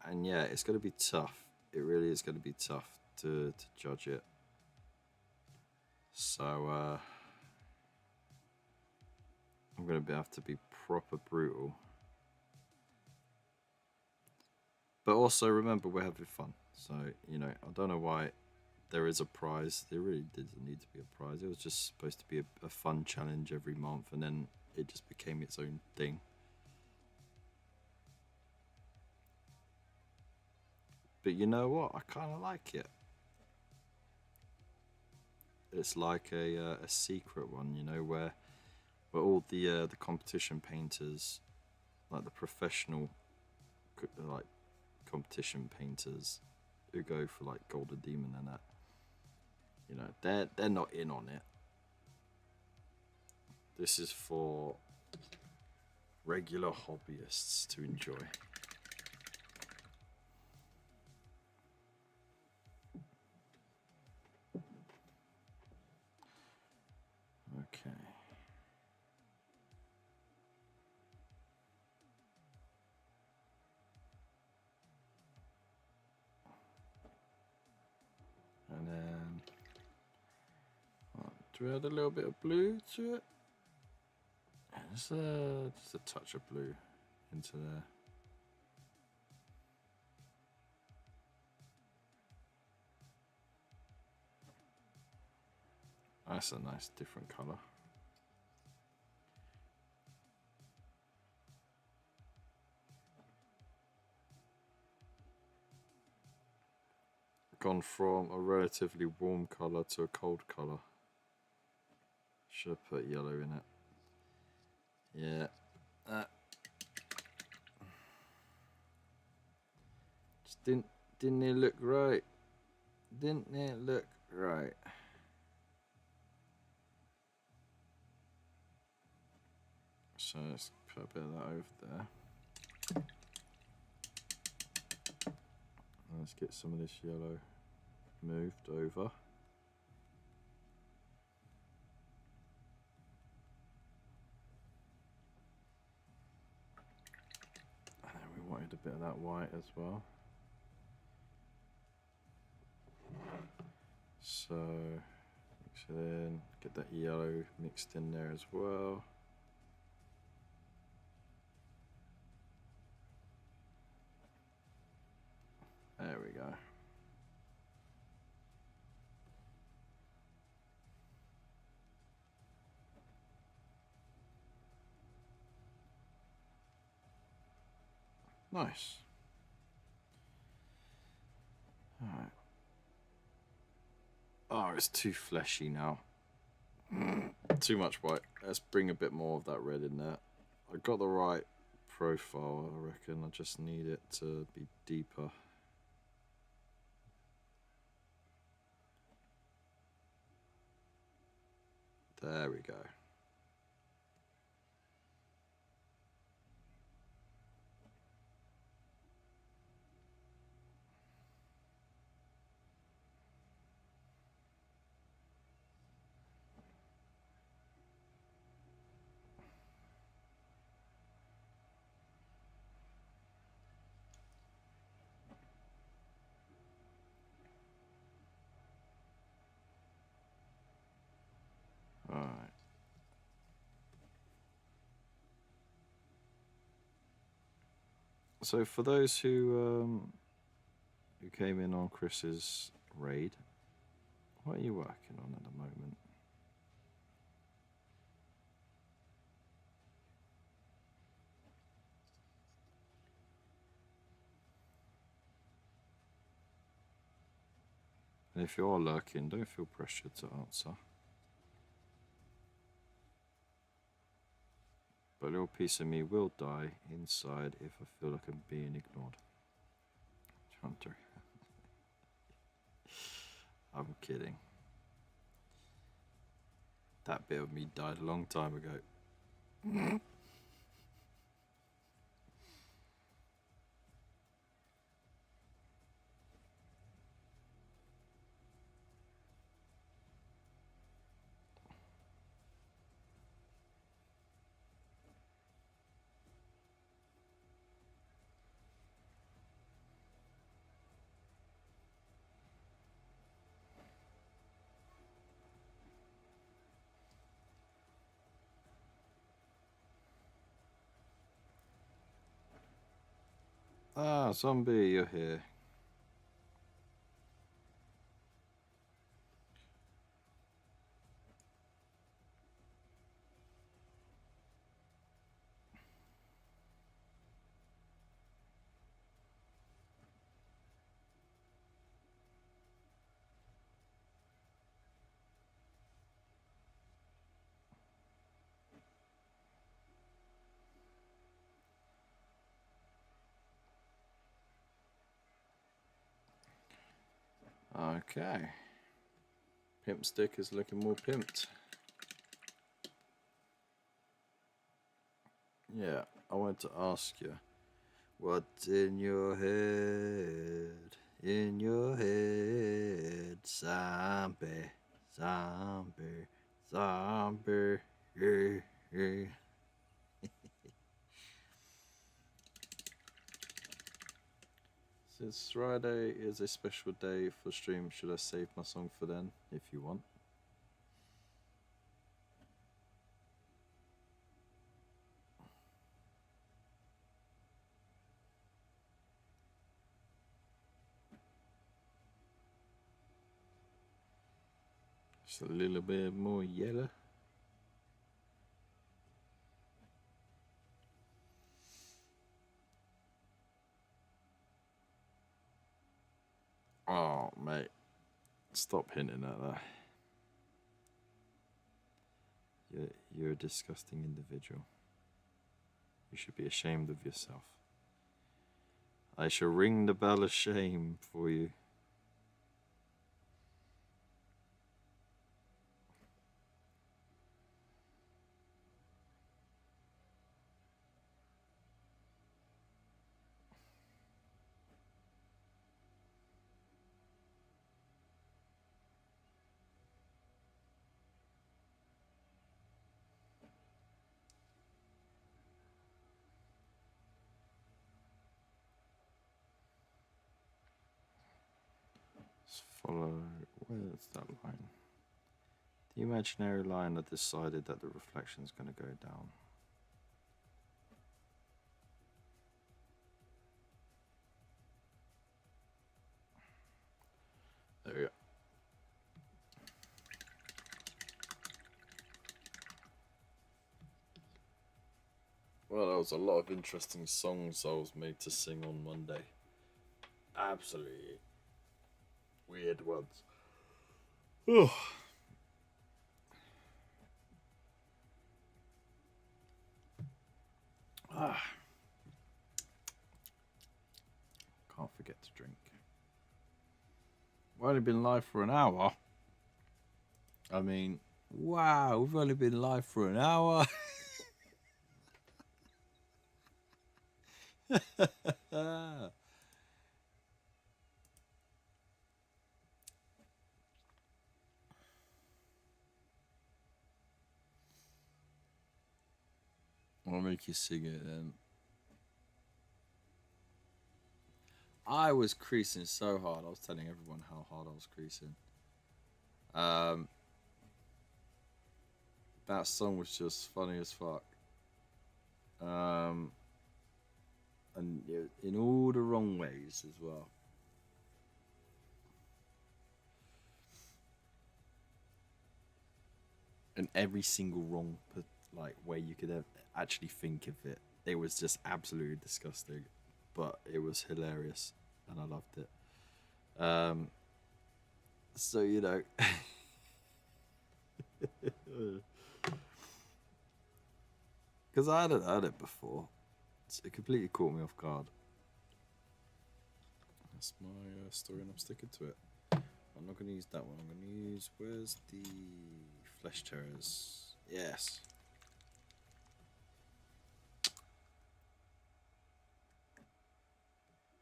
And yeah, it's going to be tough. It really is going to be tough to judge it. So I'm going to have to be proper brutal. But also remember, we're having fun. So, you know, I don't know why there is a prize. There really didn't need to be a prize. It was just supposed to be a fun challenge every month, and then it just became its own thing. But you know what? I kind of like it. It's like a secret one, you know, where all the competition painters, like the professional, like competition painters who go for like Golden Demon and that, you know, they're not in on it. This is for regular hobbyists to enjoy. Okay. And then do we add a little bit of blue to it? Just a touch of blue into there. That's a nice different colour. Gone from a relatively warm colour to a cold colour. Should have put yellow in it. Yeah. Just didn't it look right? Didn't it look right? So let's put a bit of that over there. Let's get some of this yellow moved over. And then we wanted a bit of that white as well. So mix it in, get that yellow mixed in there as well. There we go. Nice. Alright. Oh, it's too fleshy now. Too much white. Let's bring a bit more of that red in there. I got the right profile, I reckon. I just need it to be deeper. There we go. Alright. So for those who came in on Chris's raid, what are you working on at the moment? And if you're lurking, don't feel pressured to answer. But a little piece of me will die inside if I feel like I'm being ignored. Hunter. I'm kidding. That bit of me died a long time ago. Ah, zombie, you're here. Okay. Pimp stick is looking more pimped. Yeah, I wanted to ask you, what's in your head? In your head, zombie, zombie, zombie. Yeah, yeah. Since Friday is a special day for stream, should I save my song for then, if you want? Just a little bit more yellow. Oh, mate. Stop hinting at that. You're a disgusting individual. You should be ashamed of yourself. I shall ring the bell of shame for you. Follow. Where's that line? The imaginary line that decided that the reflection is going to go down. There we go. Well, there was a lot of interesting songs I was made to sing on Monday. Absolutely weird ones. Oh. Can't forget to drink. We've only been live for an hour. I mean, wow, we've only been live for an hour. I'll make you sing it then. I was creasing so hard. I was telling everyone how hard I was creasing. That song was just funny as fuck. And in all the wrong ways as well. In every single wrong way you could actually think of it. It was just absolutely disgusting, but it was hilarious and I loved it. So you know, because I hadn't heard it before, so it completely caught me off guard. That's my story, and I'm sticking to it. I'm not going to use that one. I'm going to use, where's the Flesh Terrors? Yes.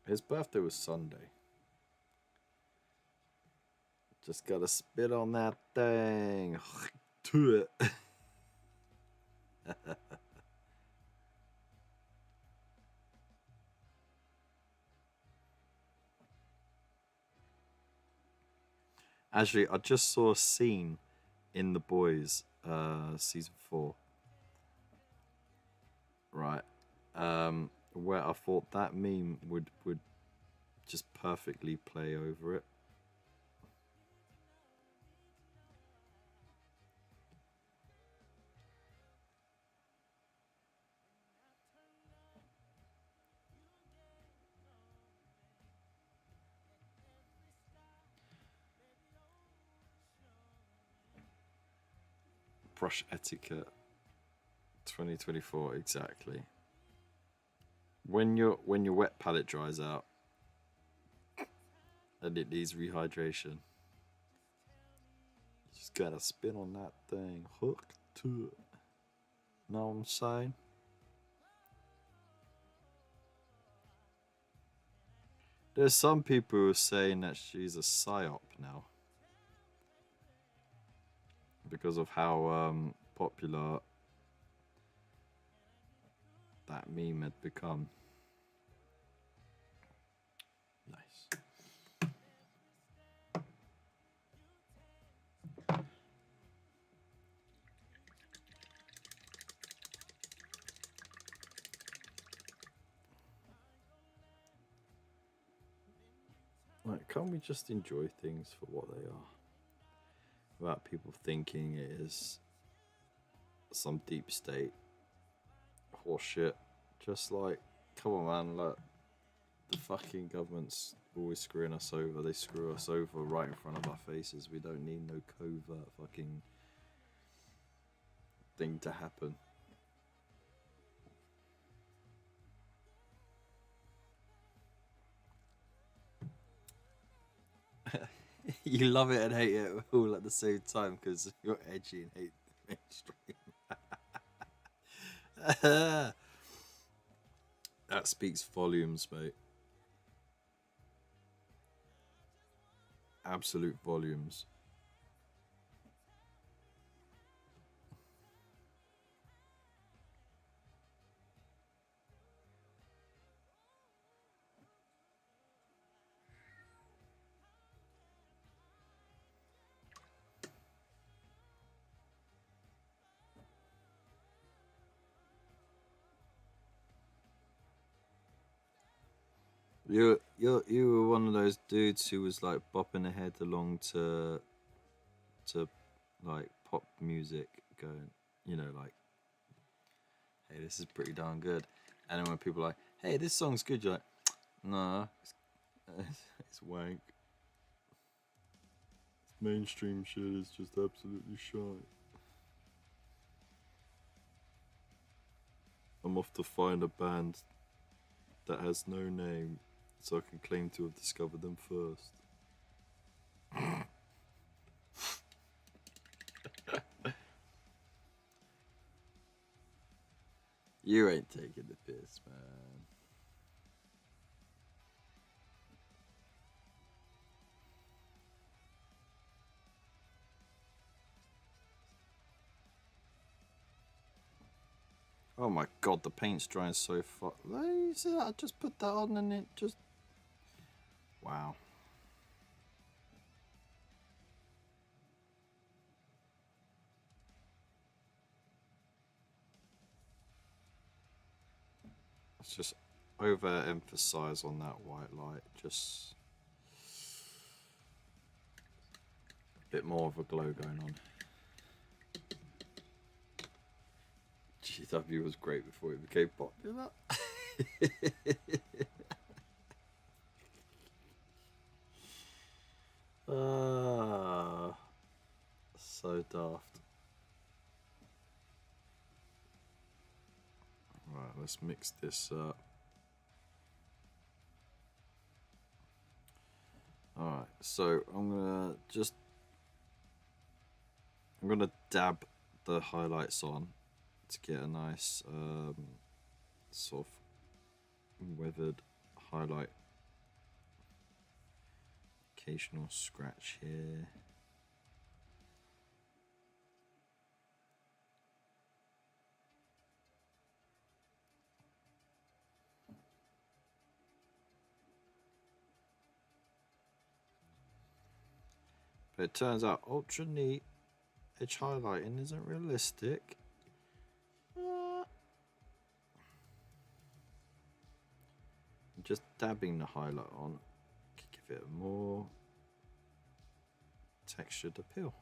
His birthday was Sunday. Just gotta spit on that thing. To it. Actually, I just saw a scene in The Boys, season 4. Right. Where I thought that meme would just perfectly play over it. Brush etiquette 2024, exactly. When your wet palette dries out and it needs rehydration, you just gotta spin on that thing, hook to it. Know what I'm saying? There's some people who are saying that she's a psyop now because of how popular that meme had become. Nice. Like, can't we just enjoy things for what they are? Without people thinking it is some deep state horseshit. Just like, come on, man, look, the fucking government's always screwing us over. They screw us over right in front of our faces. We don't need no covert fucking thing to happen. You love it and hate it all at the same time because you're edgy and hate the mainstream. That speaks volumes, mate. Absolute volumes. You were one of those dudes who was like bopping her head along to like pop music, going, you know, like, hey, this is pretty darn good. And then when people are like, hey, this song's good, you're like, nah, it's wank. Mainstream shit is just absolutely shite. I'm off to find a band that has no name so I can claim to have discovered them first. You ain't taking the piss, man. Oh my god, the paint's drying so fast. You see that? I just put that on and it just... Wow. Let's just overemphasize on that white light. Just a bit more of a glow going on. GW was great before it became popular. So daft. Right, let's mix this up. Alright, so I'm gonna dab the highlights on to get a nice sort of weathered highlight. Occasional scratch here. But it turns out ultra neat edge highlighting isn't realistic. Just dabbing the highlight on can give it a more textured appeal.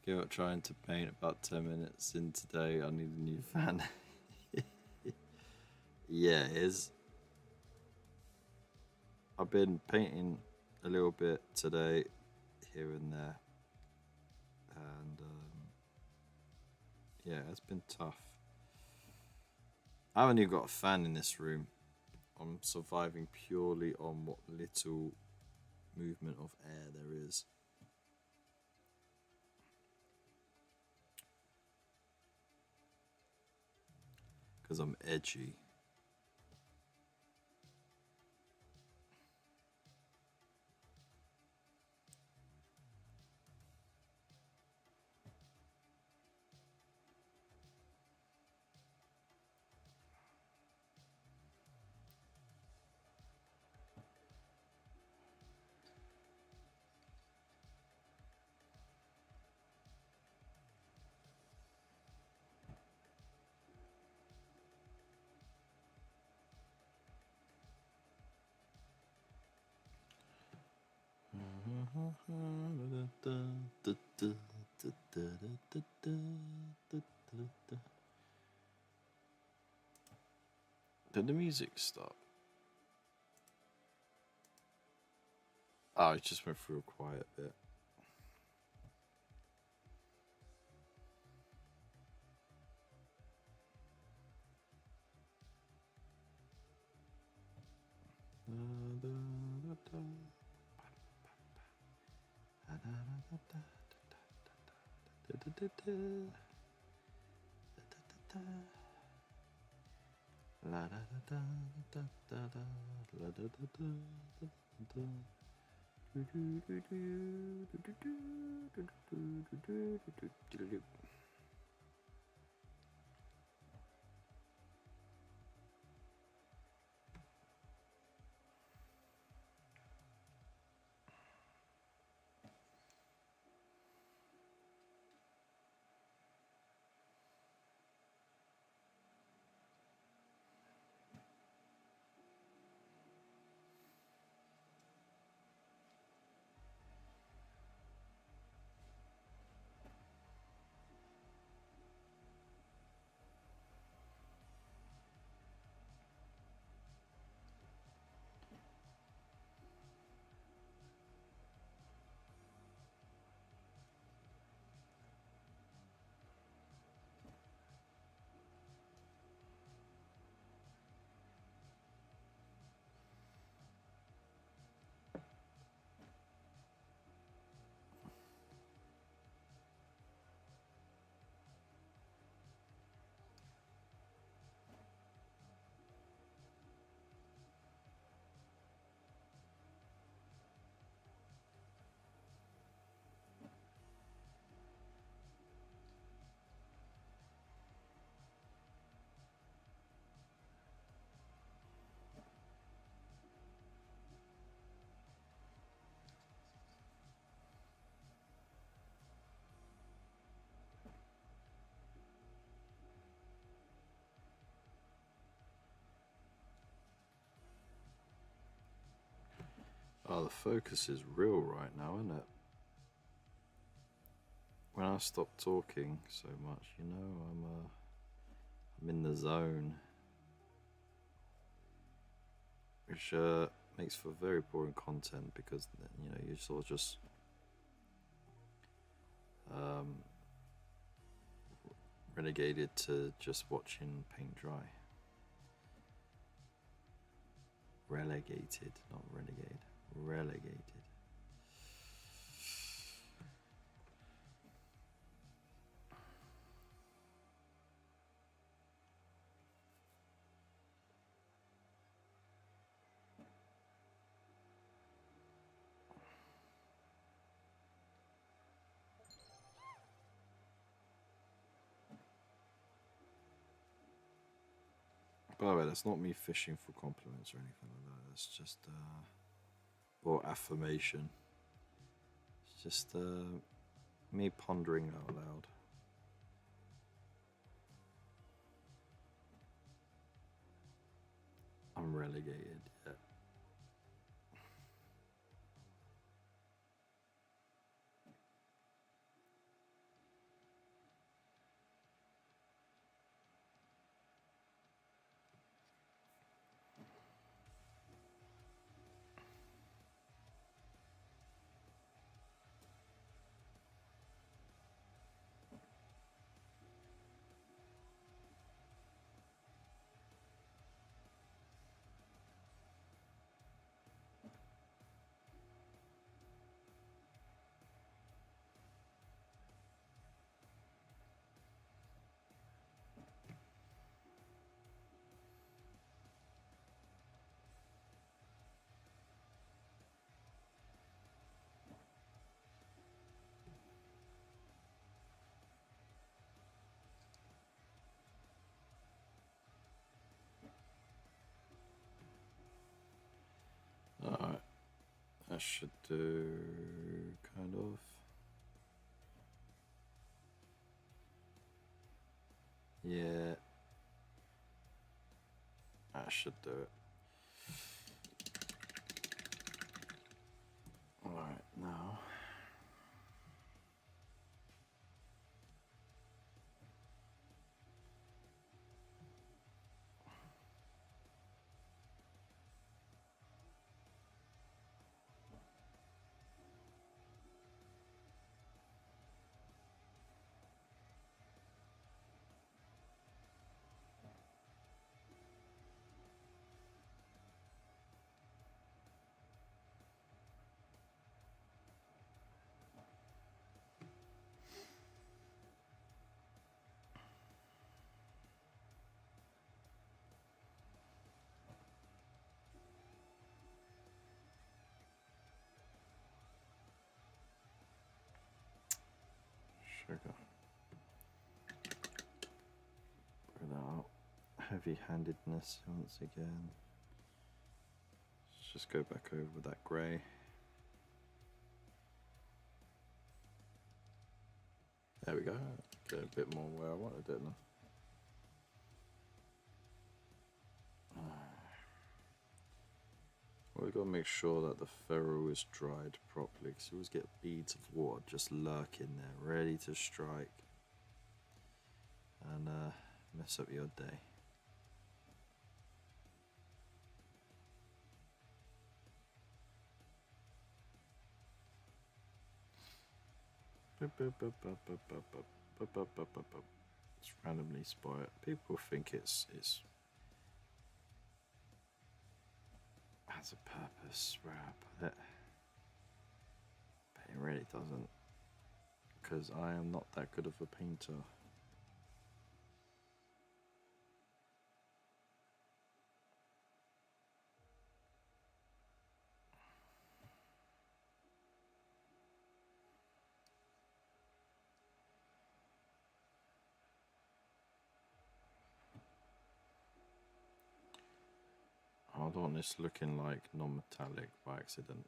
Give up trying to paint about 10 minutes in today. I need a new fan. Yeah, it is. I've been painting a little bit today, here and there. And yeah, it's been tough. I haven't even got a fan in this room. I'm surviving purely on what little movement of air there is. Because I'm edgy. Did the music stop? Oh, it just went through a quiet bit. La da da da da da da la da da da da da. Do do do do do do do do do do do do do. Oh, the focus is real right now, isn't it? When I stop talking so much, you know, I'm in the zone, which makes for very boring content because you know you sort of just relegated to just watching paint dry. Relegated, not renegade. Relegated. By the way, that's not me fishing for compliments or anything like that. It's just or affirmation. It's just me pondering out loud. I'm relegated. Yeah. Alright. That should do kind of. Yeah. That should do it. Alright, now. trigger. Without heavy-handedness once again. Let's just go back over that grey. There we go. Get a bit more where I wanted it now. We've got to make sure that the ferro is dried properly, because you always get beads of water just lurking there, ready to strike and mess up your day. Just randomly spot it. People think it's has a purpose where I put it, but it really doesn't, because I am not that good of a painter. I don't want this looking like non-metallic by accident.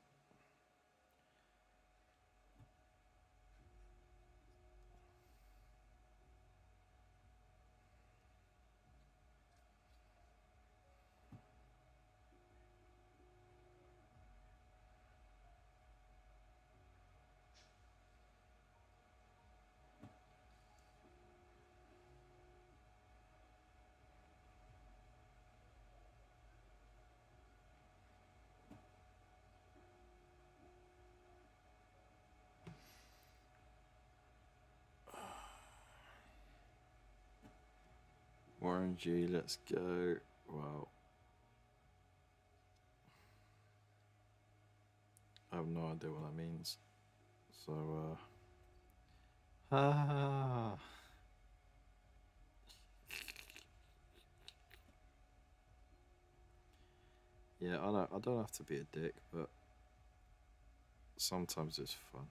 Orangey, let's go. Well, I have no idea what that means. So, yeah, I don't have to be a dick, but sometimes it's fun.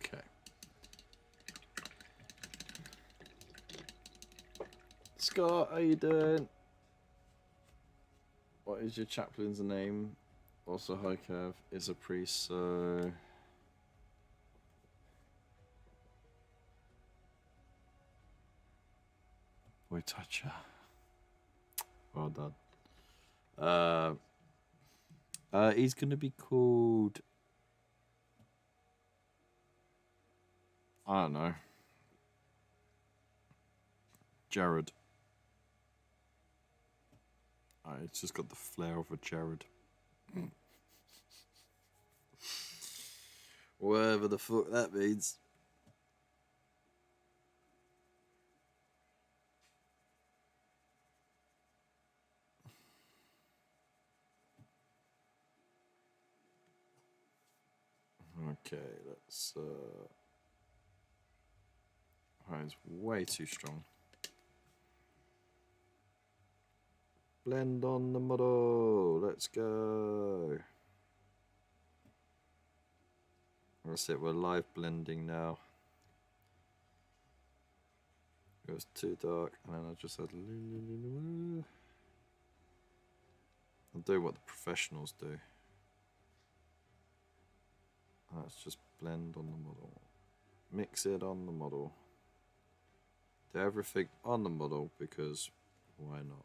Okay. Scott, how you doing? What is your chaplain's name? Also, hi Kev, is a priest, so... Boy toucher. Well done. He's gonna be called... I don't know. Jared. It's just got the flair of a Jared. Whatever the fuck that means. Okay, let's that is way too strong. Blend on the model. Let's go. That's it, we're live blending now. It was too dark, and then I just had... I'll do what the professionals do. Let's just blend on the model. Mix it on the model. do everything on the model because why not?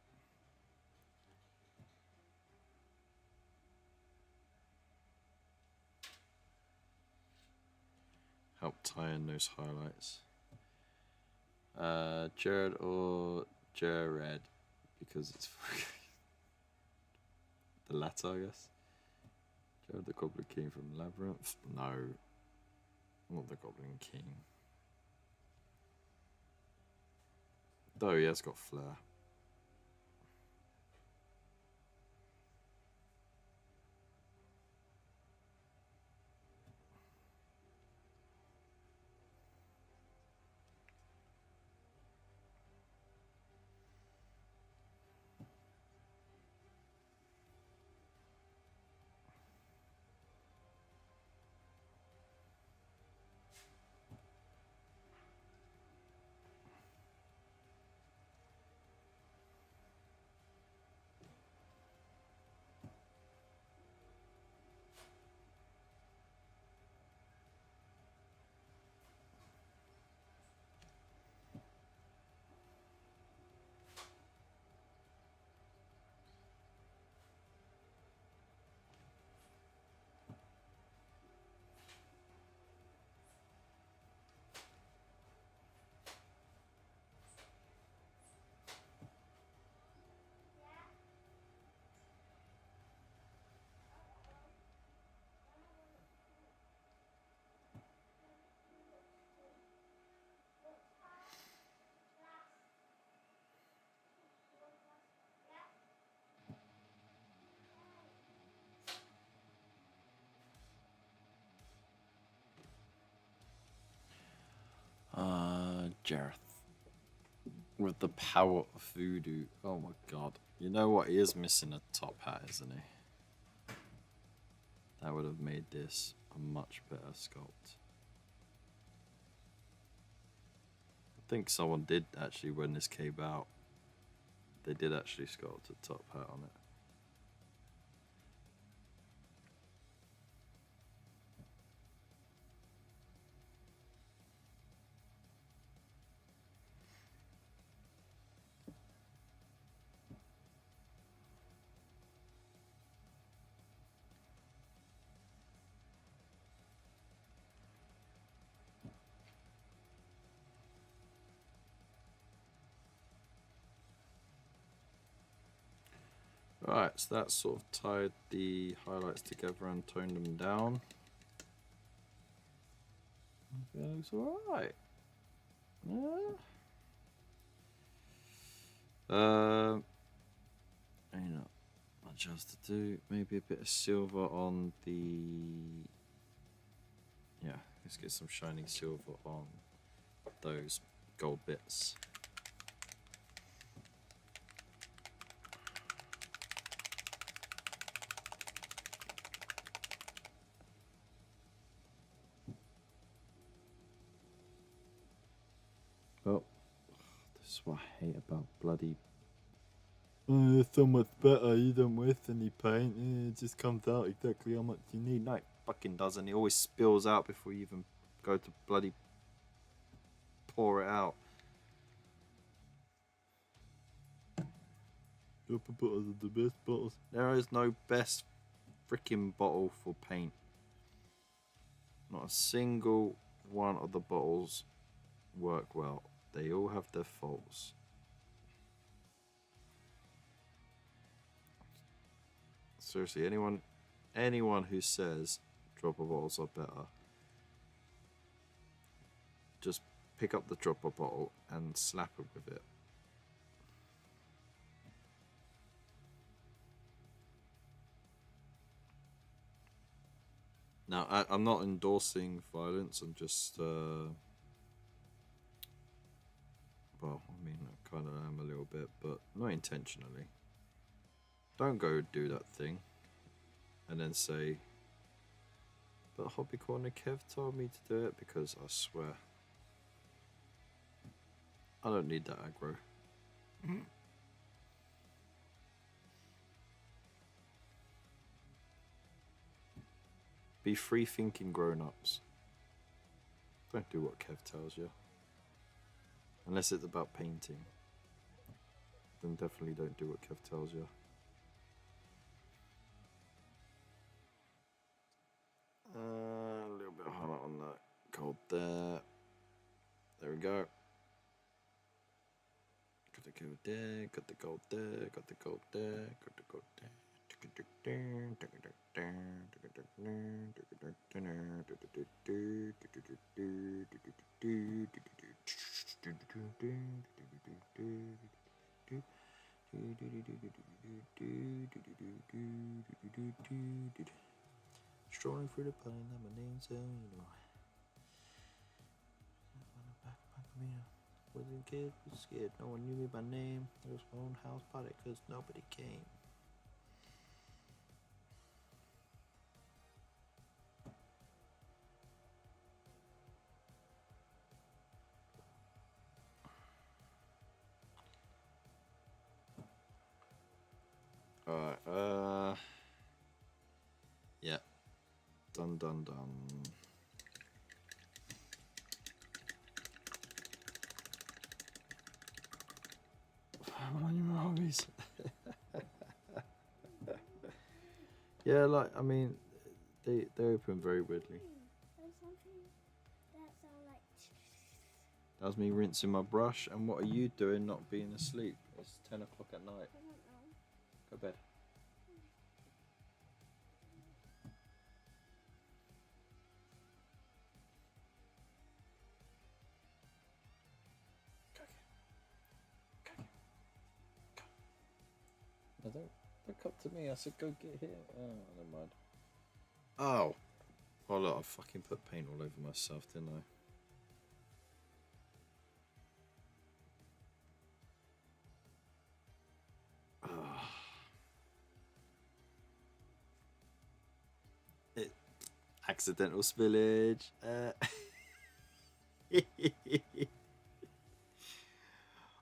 Help tie in those highlights. Jared or Jared, because it's the latter, I guess. Jared the Goblin King from Labyrinth? No, not the Goblin King. Though he has got flair. Jareth. With the power of voodoo. Oh my god. You know what? He is missing a top hat, isn't he? That would have made this a much better sculpt. I think someone did actually, when this came out, they did actually sculpt a top hat on it. Right, so that sort of tied the highlights together and toned them down. That looks alright. Yeah. You know, much else to do. Maybe a bit of silver on the. Yeah, let's get some shining silver on those gold bits. Oh, this is what I hate about bloody. Oh, it's so much better. You don't waste any paint. It just comes out exactly how much you need. No, it fucking doesn't. It always spills out before you even go to bloody pour it out. Upper bottles are the best bottles. There is no best freaking bottle for paint. Not a single one of the bottles work well. They all have their faults. Seriously, anyone who says dropper bottles are better, just pick up the dropper bottle and slap it with it. Now, I'm not endorsing violence. I'm just, well, I mean, I kind of am a little bit, but not intentionally. Don't go do that thing and then say, but Hobby Corner Kev told me to do it, because I swear, I don't need that aggro. Be free-thinking grown-ups. Don't do what Kev tells you. Unless it's about painting. Then definitely don't do what Kev tells you. A little bit harder on that gold there. There we go. Got the gold there, got the gold there, got the gold there, got the gold there. Strolling through the pine, my name's you know. Wasn't a kid, was scared. No one knew me by name. It was my own house party because nobody came. Alright, yeah. Done. What are your hobbies? Yeah, like, I mean, they open very weirdly. There's something that sounds like. That was me rinsing my brush, and what are you doing not being asleep? It's 10 o'clock at night. I don't know. Go to bed. No, don't look up to me. I said go get here. Oh, never mind. Oh. Oh, look, I fucking put paint all over myself, didn't I? Accidental spillage.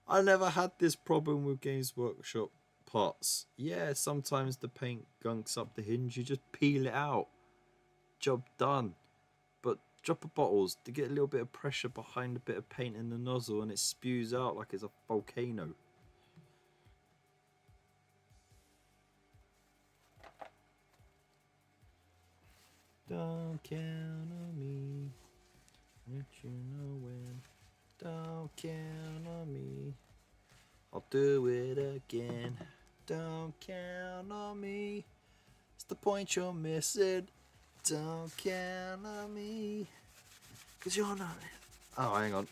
I never had this problem with Games Workshop pots. Yeah, sometimes the paint gunks up the hinge. You just peel it out. Job done. But dropper bottles, to get a little bit of pressure behind a bit of paint in the nozzle and it spews out like it's a volcano. Don't count on me. Let you know when. Don't count on me. I'll do it again. Don't count on me. It's the point you're missing. Don't count on me. Cause you're not. Oh, hang on.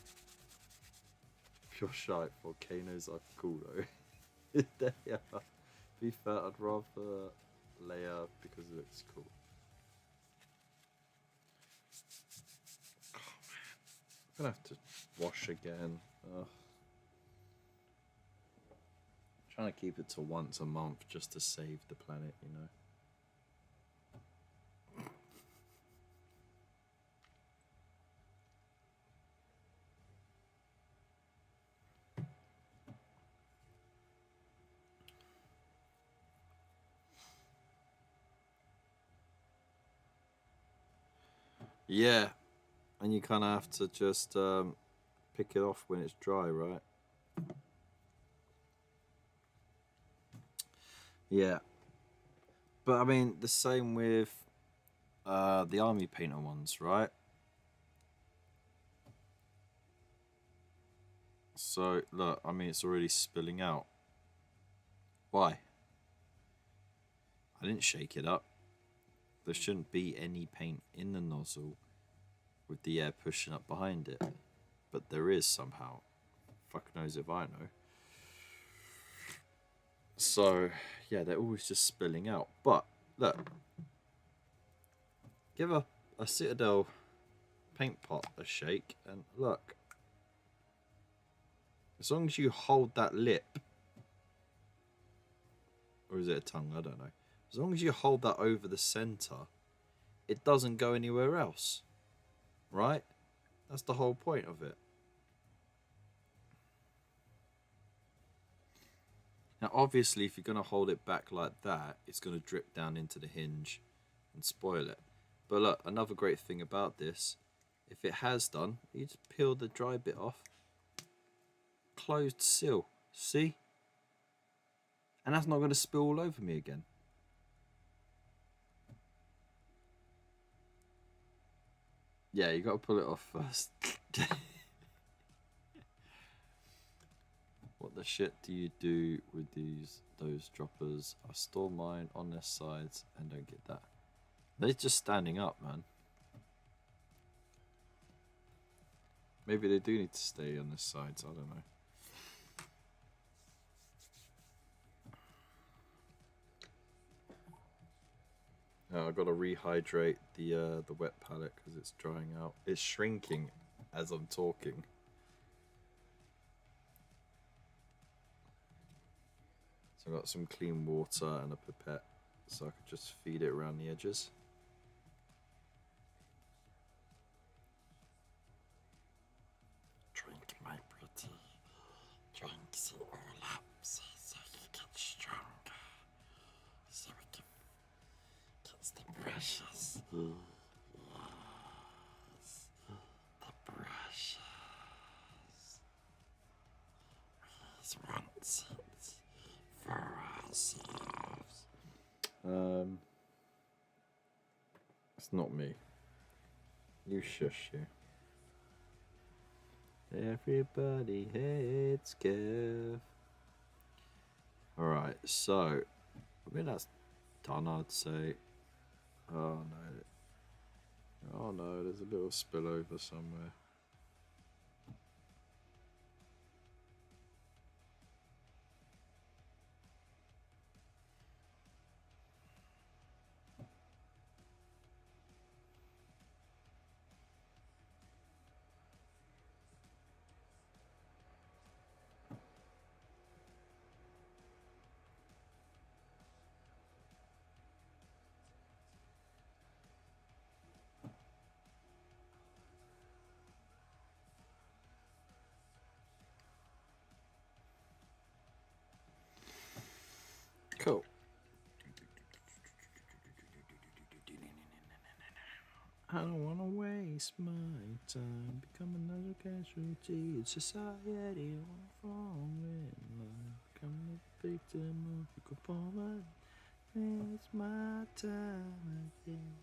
Pure shite. Volcanoes are cool though. They are. To be fair, I'd rather layer because it looks cool. I'm gonna have to wash again. Ugh. Trying to keep it to once a month just to save the planet, you know. Yeah, and you kind of have to just pick it off when it's dry, right? Yeah, but I mean the same with the army painter ones, right? So look, I mean it's already spilling out. Why? I didn't shake it up. There shouldn't be any paint in the nozzle with the air pushing up behind it, but there is somehow. Fuck knows if I know. So yeah, they're always just spilling out. But look, give a Citadel paint pot a shake and look. As long as you hold that lip, or is it a tongue? I don't know. As long as you hold that over the center, it doesn't go anywhere else, right? That's the whole point of it. Now, obviously, if you're going to hold it back like that, it's going to drip down into the hinge and spoil it. But look, another great thing about this, if it has done, you just peel the dry bit off. closed seal. See? And that's not going to spill all over me again. Yeah, you got to pull it off first. What the shit do you do with those droppers? I store mine on their sides and don't get that. They're just standing up, man. Maybe they do need to stay on the sides, I don't know. I've got to rehydrate the wet palette because it's drying out. It's shrinking as I'm talking. So I've got some clean water and a pipette so I could just feed it around the edges. Drink, my pretty. Drink it all up so you get stronger. So we can get the precious. Yes, the precious. We want it for ourselves. It's not me. You shush you. Everybody hates Kev. Alright, so I mean that's done, I'd say. Oh no. Oh no, there's a little spillover somewhere. Cool. I don't want to waste my time. Become another casualty in society. I want to fall in line. Become a victim of your performance. It's my time again.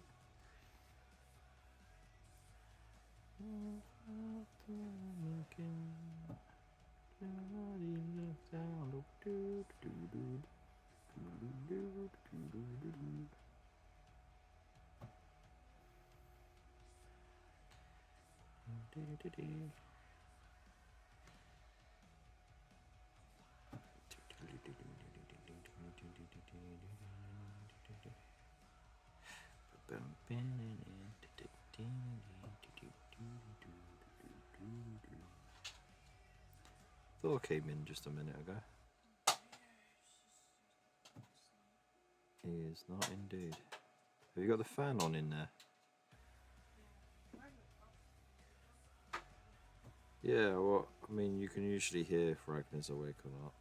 Thor came in just a minute ago. He is not indeed. Have you got the fan on in there? Yeah, well, I mean, you can usually hear if Ragnar's awake or not.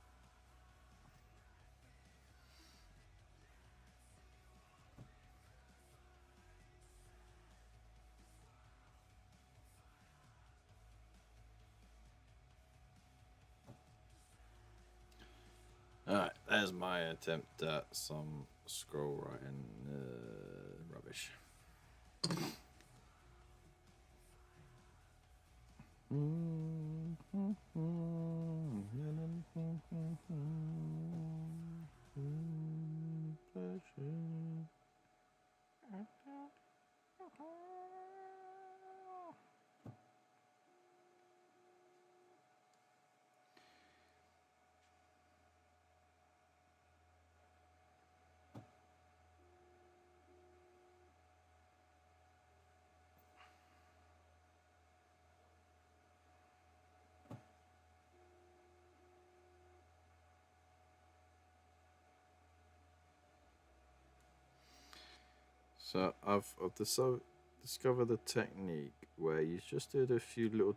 Alright, there's my attempt at some scroll writing rubbish. So I've discovered a technique where you just do a few little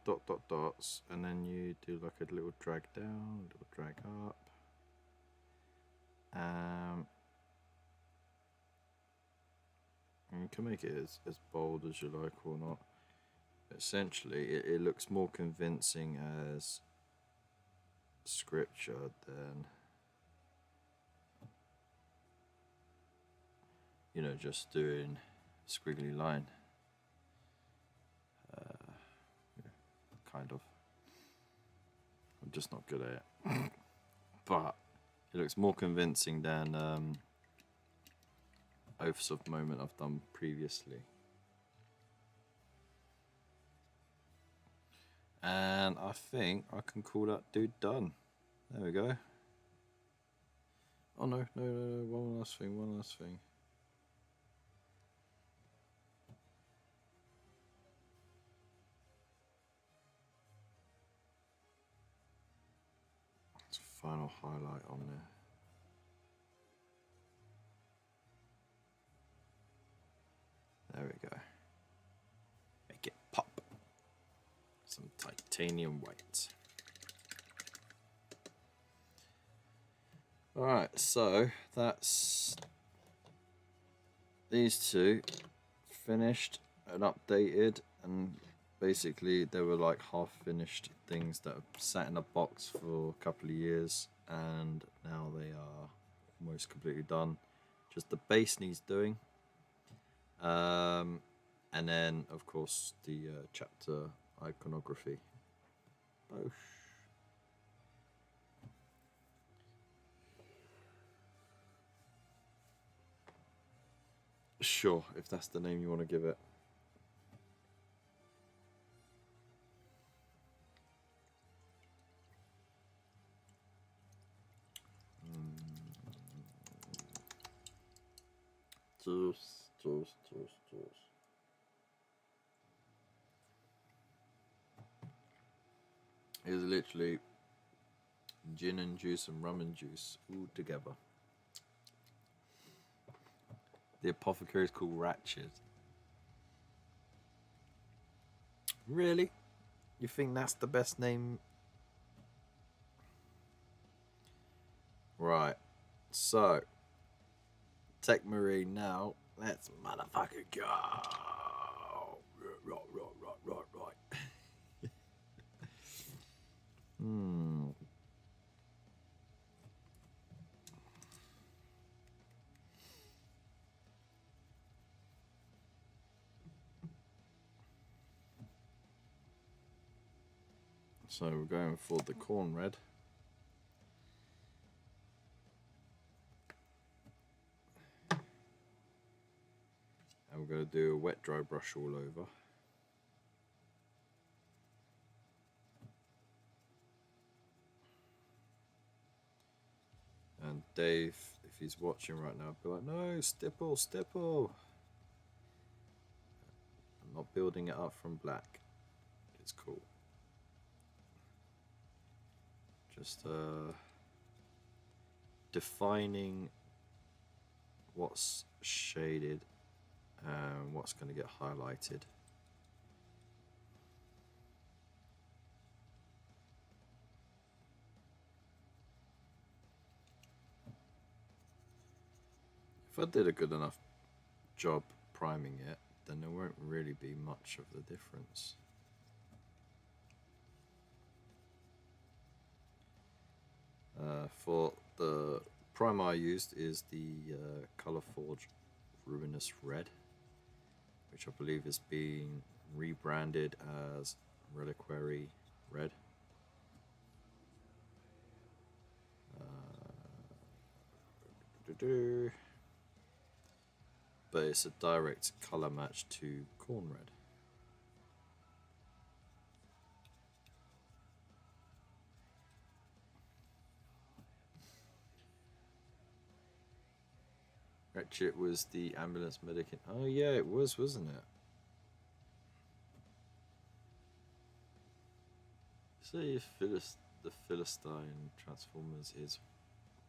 dots and then you do like a little drag down, a little drag up. And you can make it as bold as you like or not. Essentially, it looks more convincing as scripture, then you know, just doing squiggly line, yeah, kind of. I'm just not good at it, but it looks more convincing than Oaths of Moment I've done previously. And I think I can call that dude done. There we go. Oh no, one last thing. It's a final highlight on there. There we go. Make it pop. Some titanium white. Alright, so that's these two finished and updated, and basically they were like half finished things that have sat in a box for a couple of years, and now they are almost completely done. Just the base needs doing. And then, of course, the chapter iconography. Both. Sure, if that's the name you want to give it. Juice. It's literally gin and juice and rum and juice all together. The apothecary is called Ratchet. Really? You think that's the best name? Right. So, Tech Marine now. Let's motherfucking go. Right. So we're going for the corn red. And we're going to do a wet dry brush all over. And Dave, if he's watching right now, be like, no, stipple. I'm not building it up from black. It's cool. Just defining what's shaded and what's going to get highlighted. If I did a good enough job priming it, then there won't really be much of the difference. For the primer I used is the Colourforge Ruinous Red, which I believe is being rebranded as Reliquary Red. But it's a direct colour match to Corn Red. Ratchet was the ambulance medic. Oh yeah, it was, wasn't it? Say if the Philistine Transformers is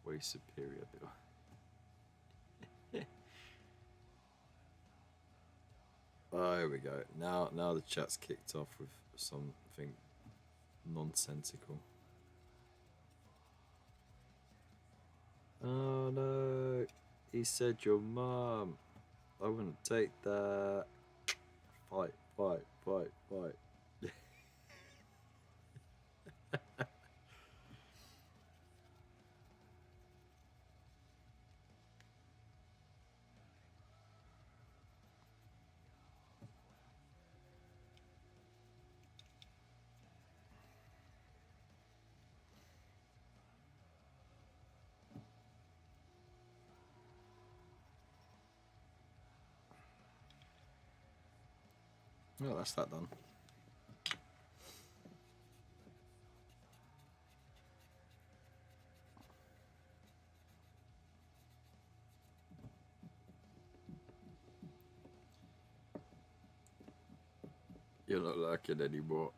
way superior, Bill. Oh, here we go. Now the chat's kicked off with something nonsensical. Oh no, he said your mum. I wouldn't take that. Fight. Well, that's that done. You're not lurking anymore.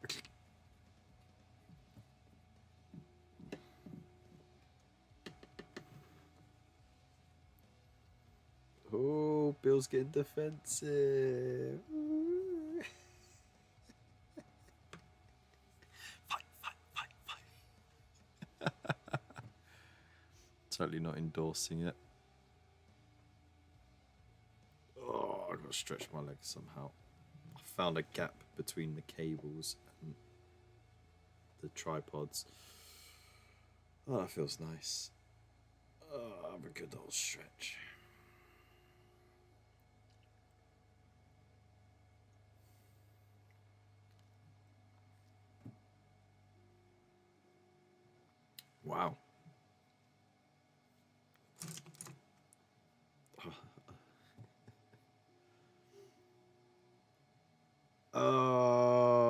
Oh, Bill's getting defensive. Fight, fight, fight, fight. Totally not endorsing it. Oh, I've got to stretch my legs somehow. I found a gap between the cables and the tripods. Oh, that feels nice. Oh, have a good old stretch. Wow. Oh,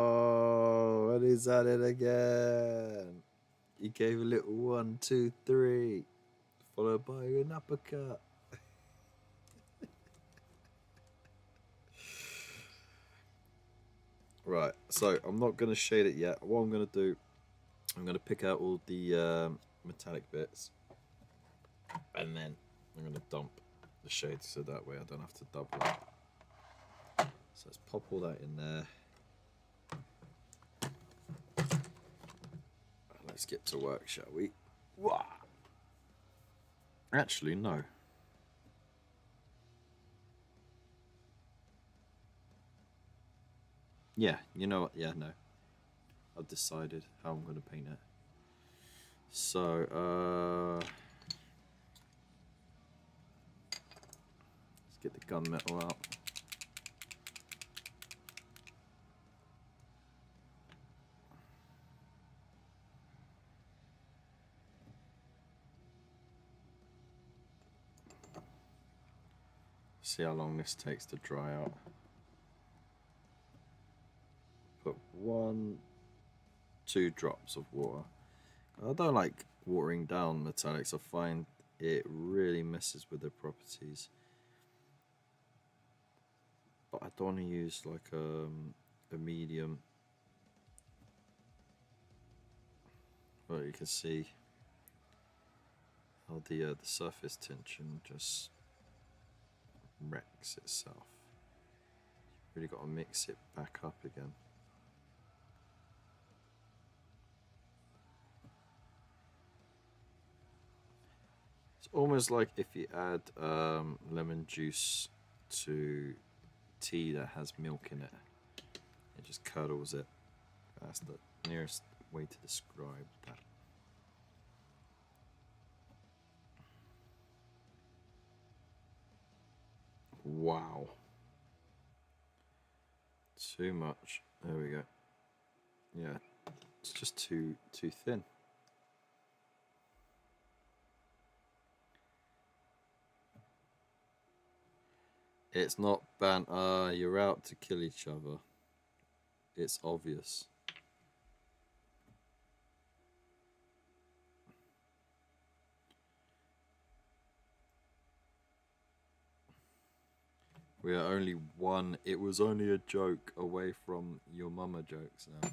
and he's at it again. He gave a little 1, 2, 3, followed by an uppercut. Right, so I'm not going to shade it yet. What I'm going to do, I'm going to pick out all the metallic bits, and then I'm going to dump the shades so that way I don't have to double it. So let's pop all that in there. Let's get to work, shall we? Wah! Actually, no. Yeah, you know what? Yeah, no. I've decided how I'm going to paint it. So, let's get the gunmetal out. See how long this takes to dry out. Put 1, 2 drops of water. I don't like watering down metallics. I find it really messes with their properties. But I don't want to use like a medium. Well, you can see how the surface tension just wrecks itself. Really got to mix it back up again. It's almost like if you add lemon juice to tea that has milk in it. It just curdles it. That's the nearest way to describe that. Wow. Too much. There we go. Yeah, it's just too thin. It's not you're out to kill each other. It's obvious. We are only one, it was only a joke away from your mama jokes now.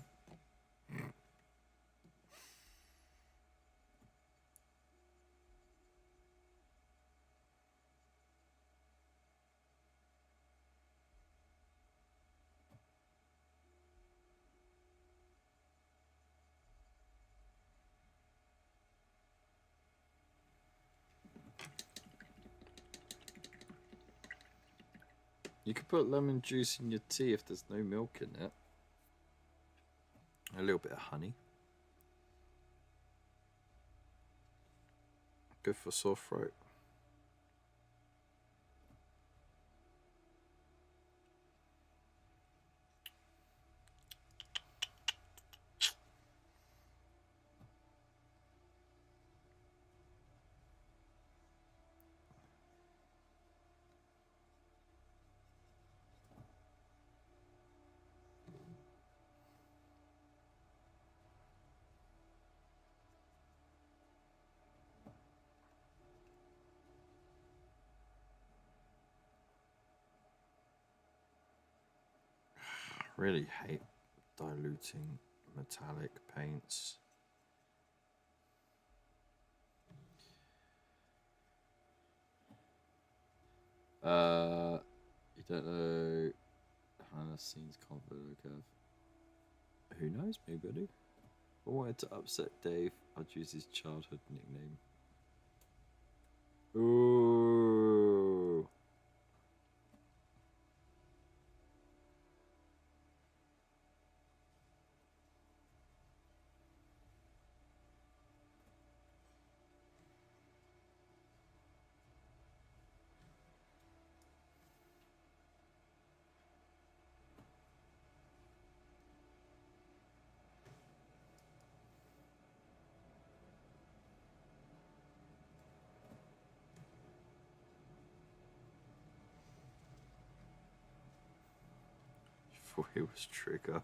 You could put lemon juice in your tea if there's no milk in it. A little bit of honey. Good for sore throat. really hate diluting metallic paints. You don't know Hannah's scenes confident curve. Who knows, maybe I do. If I wanted to upset Dave, I'd use his childhood nickname. Ooh. Before he was Trigger.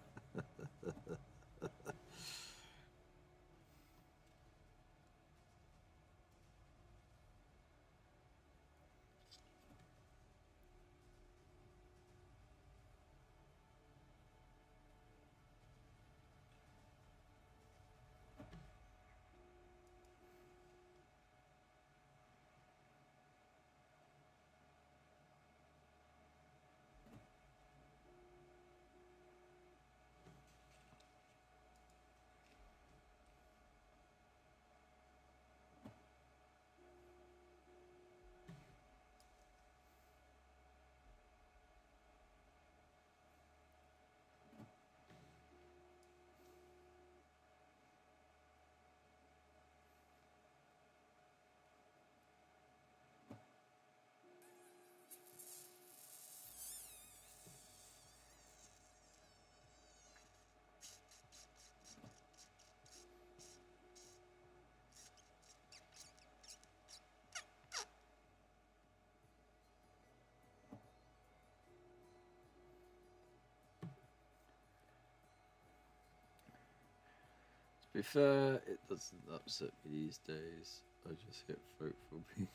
To be fair, it doesn't upset me these days. I just hit vote for me.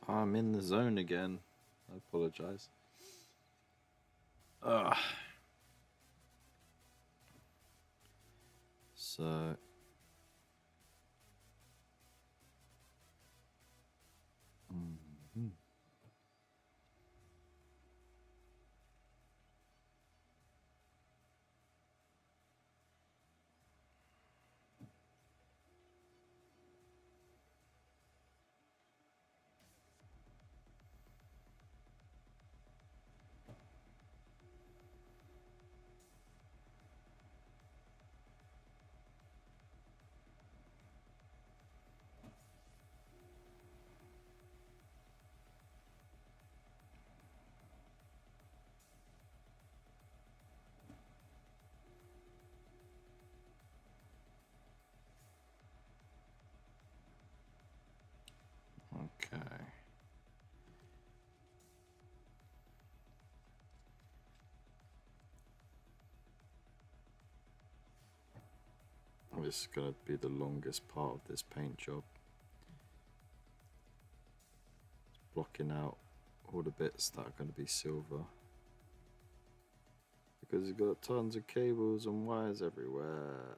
I'm in the zone again. I apologize. Ugh. So. Mhm. This is going to be the longest part of this paint job. It's blocking out all the bits that are going to be silver. Because you've got tons of cables and wires everywhere.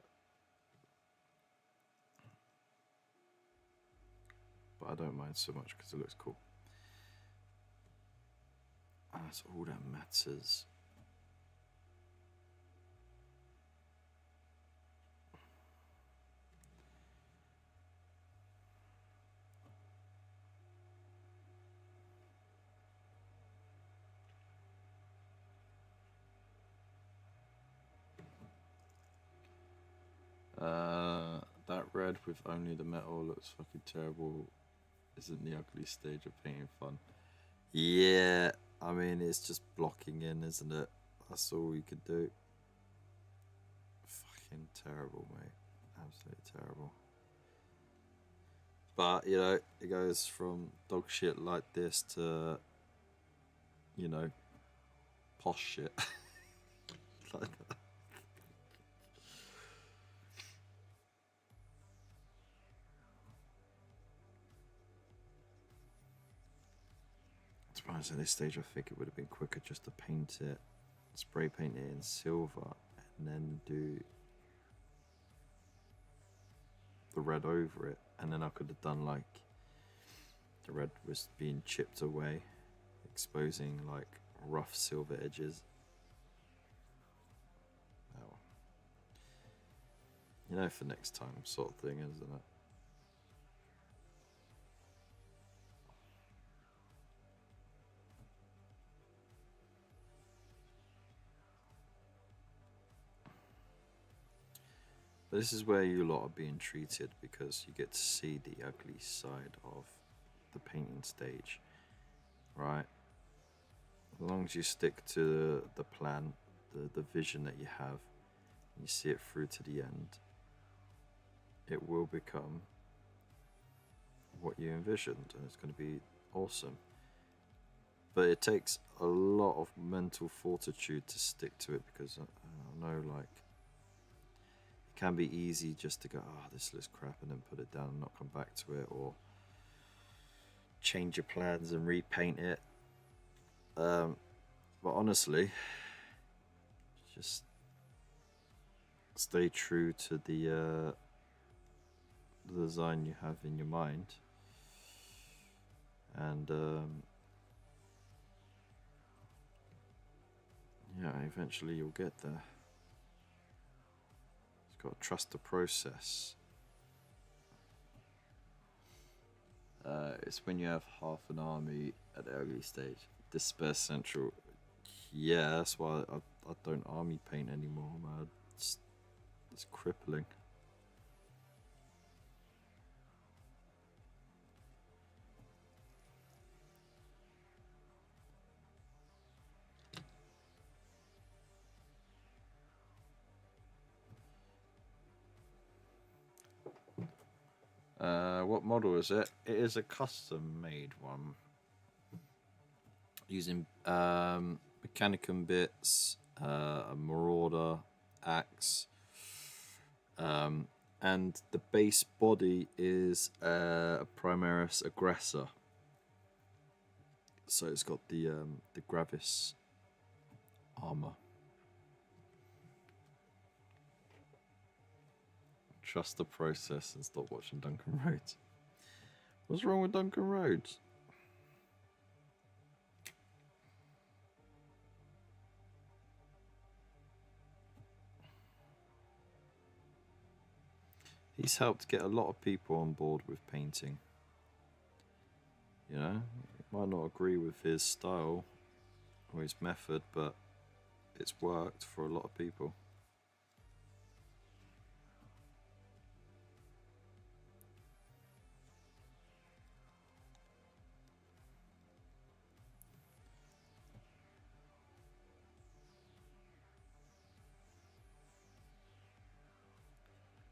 But I don't mind so much because it looks cool. And that's all that matters. That red with only the metal looks fucking terrible. Isn't the ugly stage of painting fun? Yeah, I mean, it's just blocking in, isn't it? That's all you could do. Fucking terrible, mate. Absolutely terrible. But, you know, it goes from dog shit like this to, you know, posh shit. Like that. To be honest, at this stage, I think it would have been quicker just to paint it, spray paint it in silver, and then do the red over it. And then I could have done like the red was being chipped away, exposing like rough silver edges. Oh, you know, for next time sort of thing, isn't it? But this is where you lot are being treated, because you get to see the ugly side of the painting stage, right? As long as you stick to the plan, the vision that you have, and you see it through to the end, it will become what you envisioned, and it's going to be awesome. But it takes a lot of mental fortitude to stick to it, because I know, like, it can be easy just to go, oh, this looks crap, and then put it down and not come back to it, or change your plans and repaint it. But honestly, just stay true to the design you have in your mind, and yeah, eventually you'll get there. You've got to trust the process. It's when you have half an army at the early stage. Disperse Central. Yeah, that's why I don't army paint anymore, man. It's crippling. What model is it? It is a custom made one, using Mechanicum bits, a Marauder axe, and the base body is a Primaris Aggressor. So it's got the Gravis armor. Trust the process and stop watching Duncan Rhodes. What's wrong with Duncan Rhodes? He's helped get a lot of people on board with painting. You know, you might not agree with his style or his method, but it's worked for a lot of people.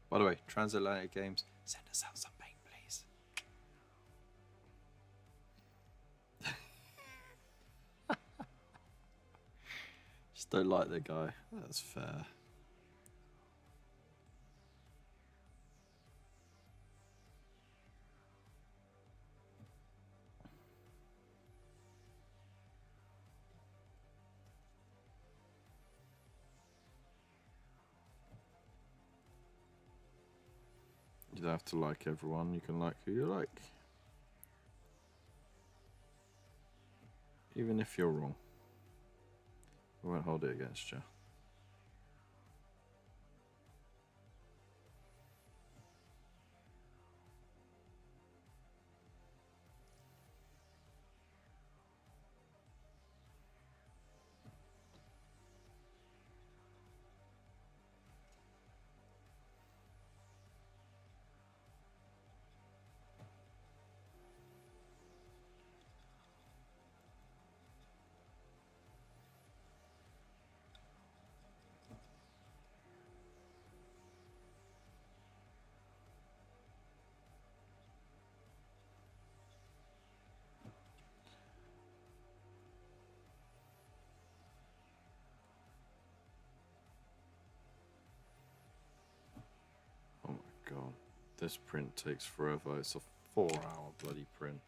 By the way, Transatlantic Games, send us out some paint, please. Just don't like the guy. That's fair. don't have to like everyone. You can like who you like. Even if you're wrong. I won't hold it against you. Oh my god. This print takes forever. It's a 4-hour bloody print.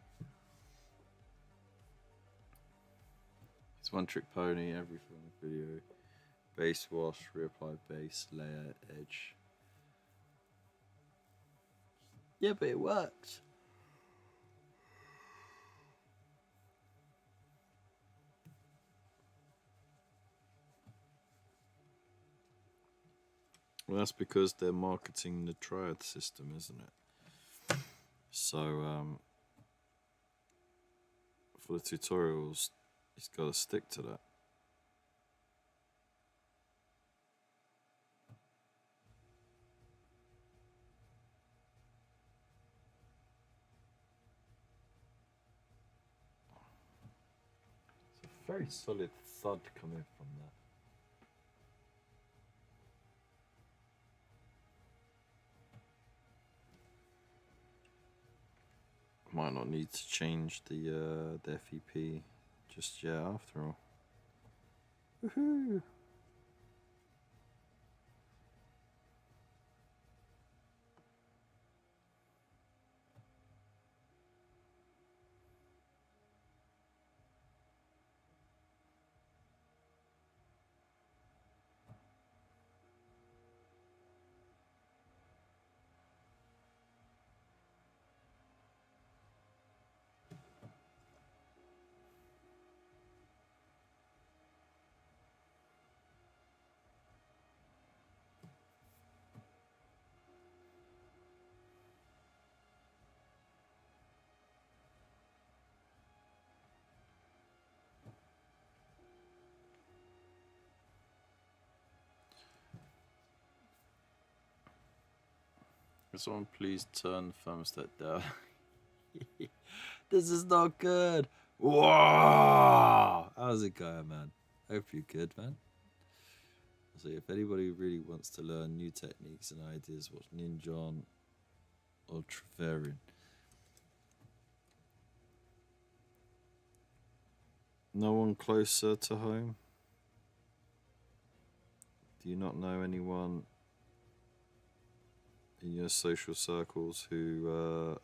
It's one trick pony, everything video. Base wash, reapply base, layer, edge. Yeah, but it works. Well, that's because they're marketing the Triad system, isn't it? So, for the tutorials, he's got to stick to that. It's a very solid thud coming from that. Might not need to change the FEP just yet after all. Woohoo! Can someone please turn the thermostat down? This is not good. Whoa! How's it going, man? Hope you're good, man. So if anybody really wants to learn new techniques and ideas, watch Ninjon or Treverian. No one closer to home? Do you not know anyone in your social circles who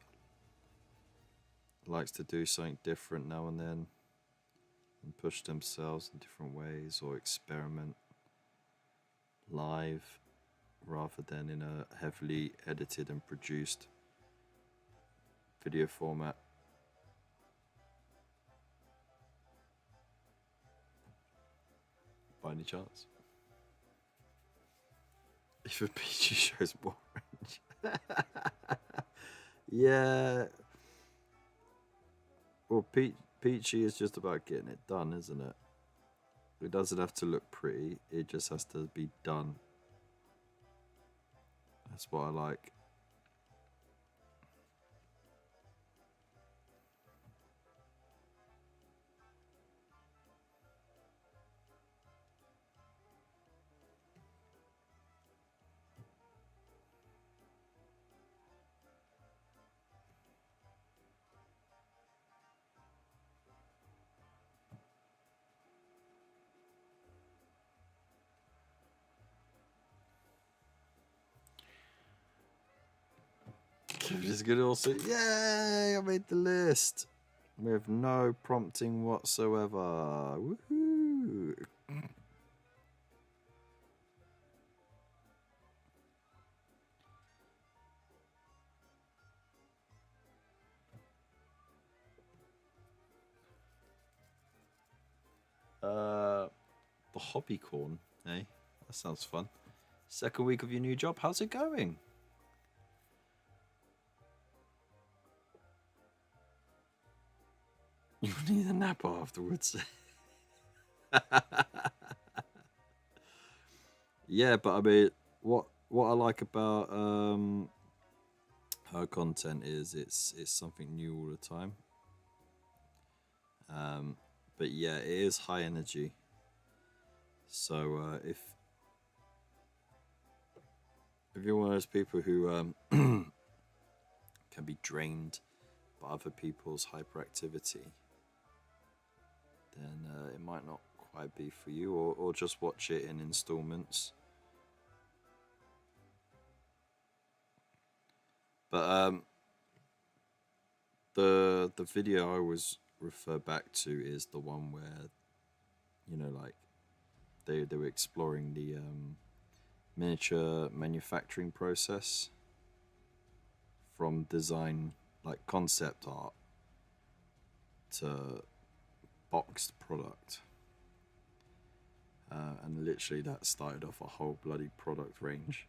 likes to do something different now and then and push themselves in different ways or experiment live rather than in a heavily edited and produced video format? By any chance? Even Peachy shows more range. Yeah. Well, Peachy is just about getting it done, isn't it? It doesn't have to look pretty. It just has to be done. That's what I like. Just gonna also, yay! I made the list with no prompting whatsoever. Woohoo! The hobby corn, eh? That sounds fun. Second week of your new job, how's it going? You need a nap afterwards. Yeah, but I mean, what I like about her content is it's something new all the time. But yeah, it is high energy. So if you're one of those people who can be drained by other people's hyperactivity, then it might not quite be for you, or just watch it in installments. But the video I always refer back to is the one where, you know, like they were exploring the miniature manufacturing process from design, like concept art, to boxed product. And literally that started off a whole bloody product range.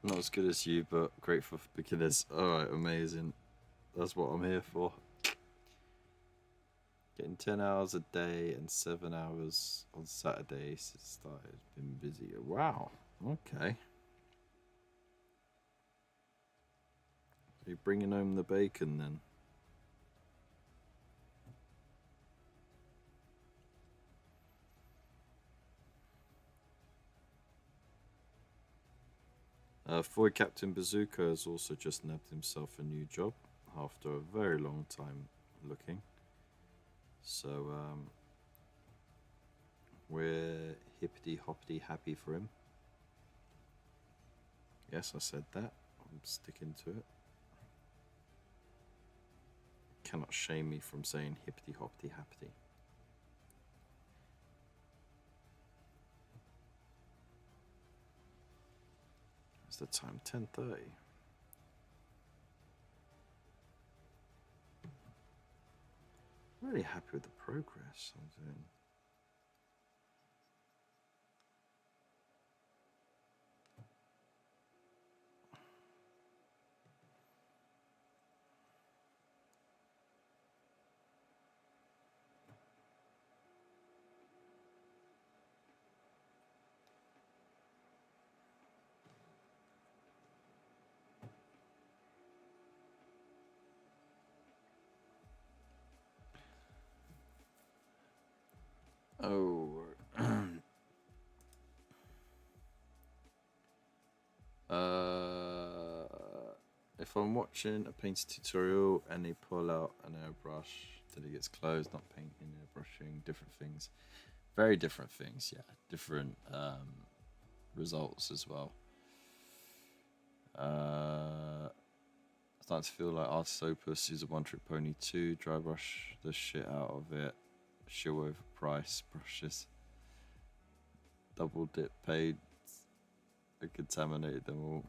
Not as good as you, but grateful for beginners. Alright, amazing. That's what I'm here for. Getting 10 hours a day and 7 hours on Saturdays since it started. Been busy. Wow. Okay. So you're bringing home the bacon then? Forward Captain Bazooka has also just nabbed himself a new job after a very long time looking. So we're hippity hoppity happy for him. Yes, I said that. I'm sticking to it. Cannot shame me from saying hippity hoppity happity. What's the time? 10:30. Really happy with the progress I'm doing. Oh. If I'm watching a painting tutorial and they pull out an airbrush till it gets closed, not painting, airbrushing, different things. Very different things, yeah. Different results as well. Starting to feel like Artist Opus is a one-trick pony too. Dry brush the shit out of it. Show over price brushes. Double dip paints. I contaminated them all.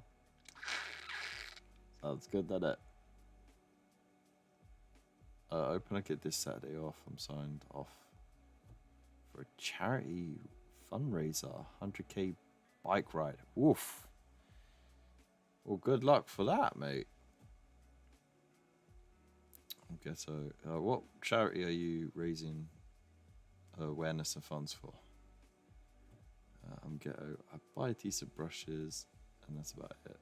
Sounds good, doesn't it? Open I get this Saturday off. I'm signed off for a charity fundraiser. 100k bike ride. Woof. Well, good luck for that, mate. Ghetto. What charity are you raising awareness and funds for? I'm Ghetto. I buy decent brushes, and that's about it.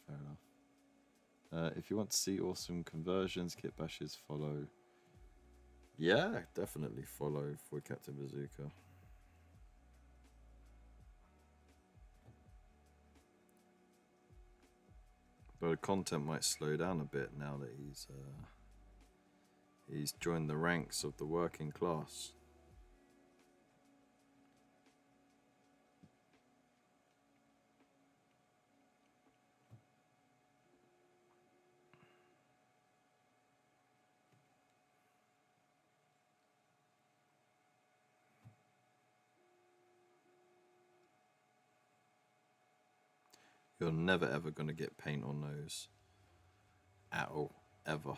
Fair enough. If you want to see awesome conversions, kit bashes, follow. Yeah, definitely follow for Captain Bazooka. But the content might slow down a bit now that he's He's joined the ranks of the working class. You're never ever going to get paint on those. At all. Ever.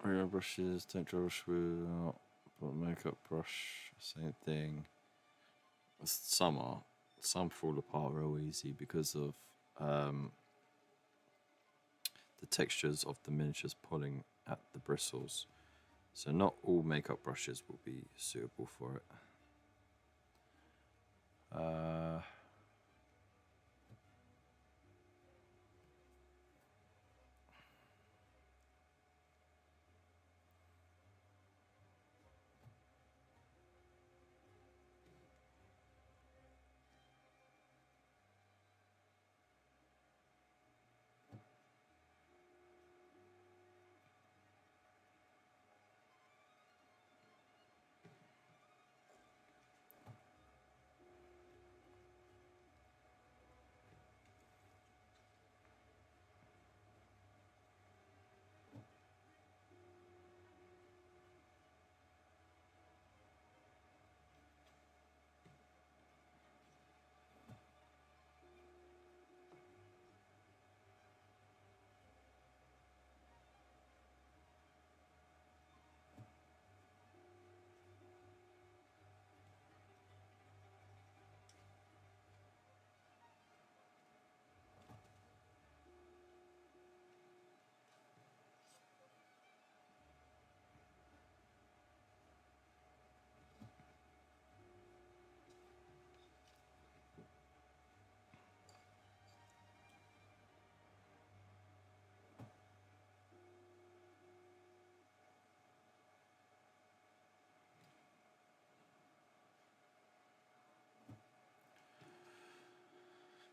Real brushes, don't draw brush with makeup brush, same thing. Some are. Some fall apart real easy because of the textures of the miniatures pulling at the bristles. So not all makeup brushes will be suitable for it.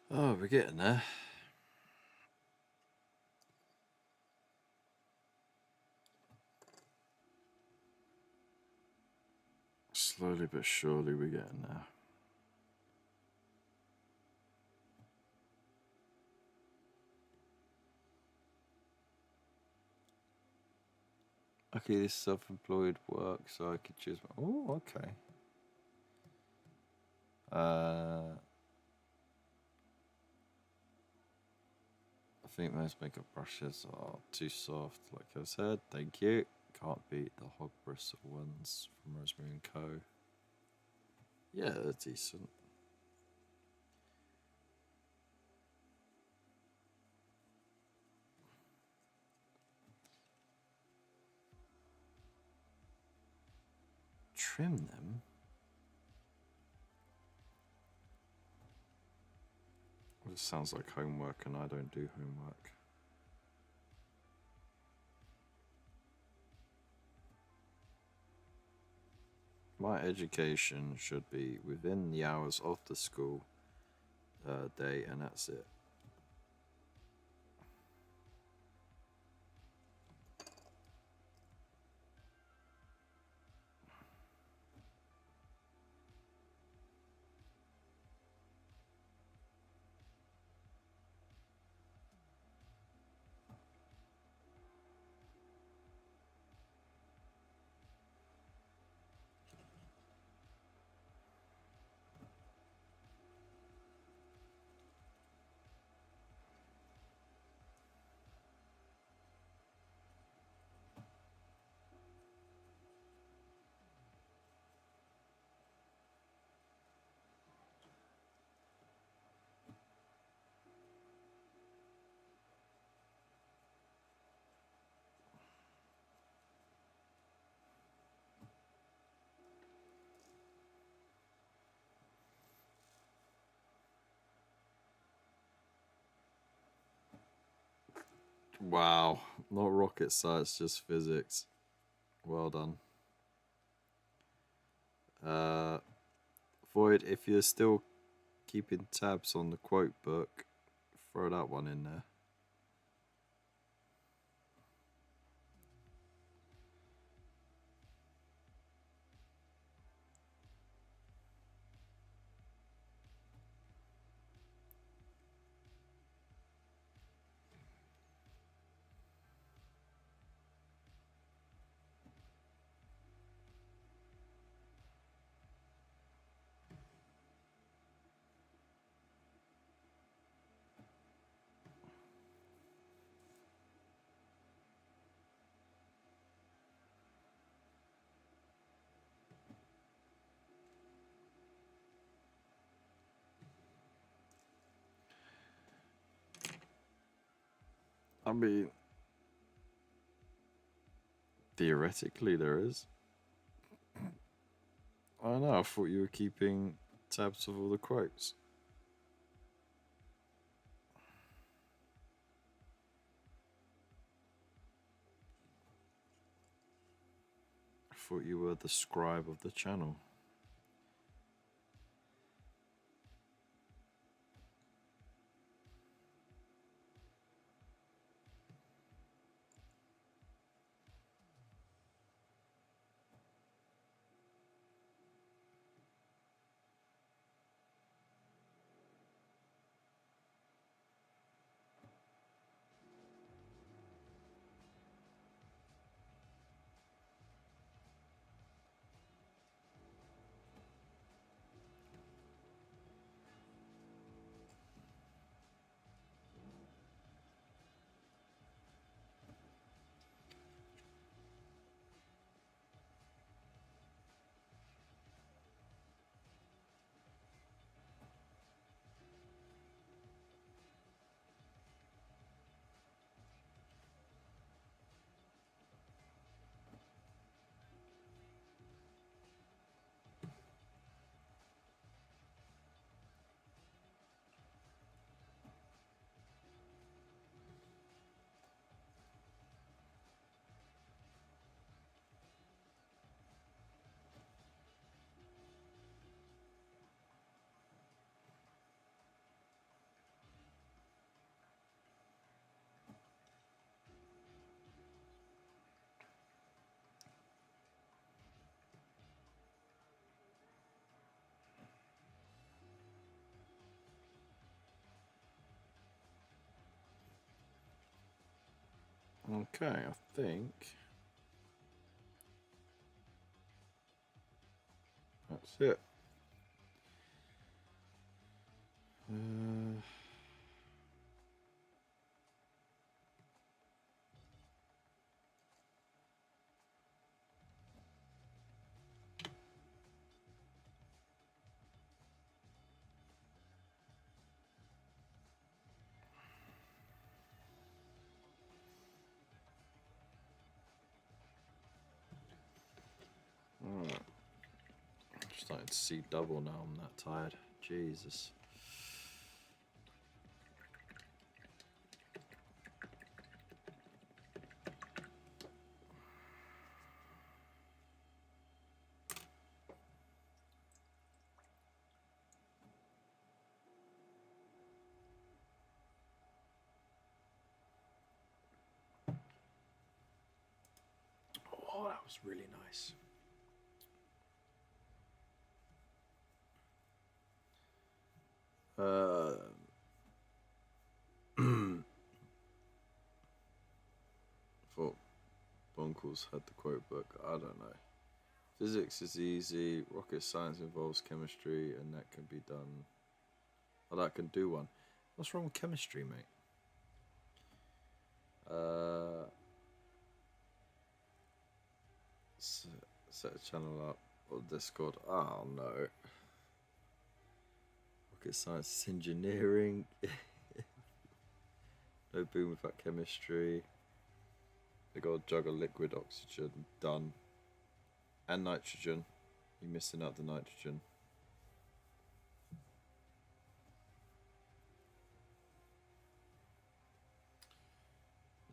Oh, we're getting there. Slowly but surely we're getting there. Okay, this self-employed work, so I could choose my... Oh, okay. I think most makeup brushes are too soft, like I said. Thank you. Can't beat the hog bristle ones from Rosemary & Co. Yeah, they're decent. Trim them? This sounds like homework and I don't do homework. My education should be within the hours of the school day, and that's it. Wow, not rocket science, just physics. Well done. Void, if you're still keeping tabs on the quote book, throw that one in there. I mean, theoretically there is. I don't know, I thought you were keeping tabs of all the quotes. I thought you were the scribe of the channel. Okay, I think that's it. Alright. I'm starting to see double now, I'm that tired. Jesus. Oh, that was really nice. Thought Bonkles had the quote book. I don't know. Physics is easy. Rocket science involves chemistry, and that can be done. Oh, that can do one. What's wrong with chemistry, mate? Set a channel up on Discord. Oh no. Rocket science is engineering. No boom without chemistry. They got a jug of liquid oxygen. Done. And nitrogen. You're missing out the nitrogen.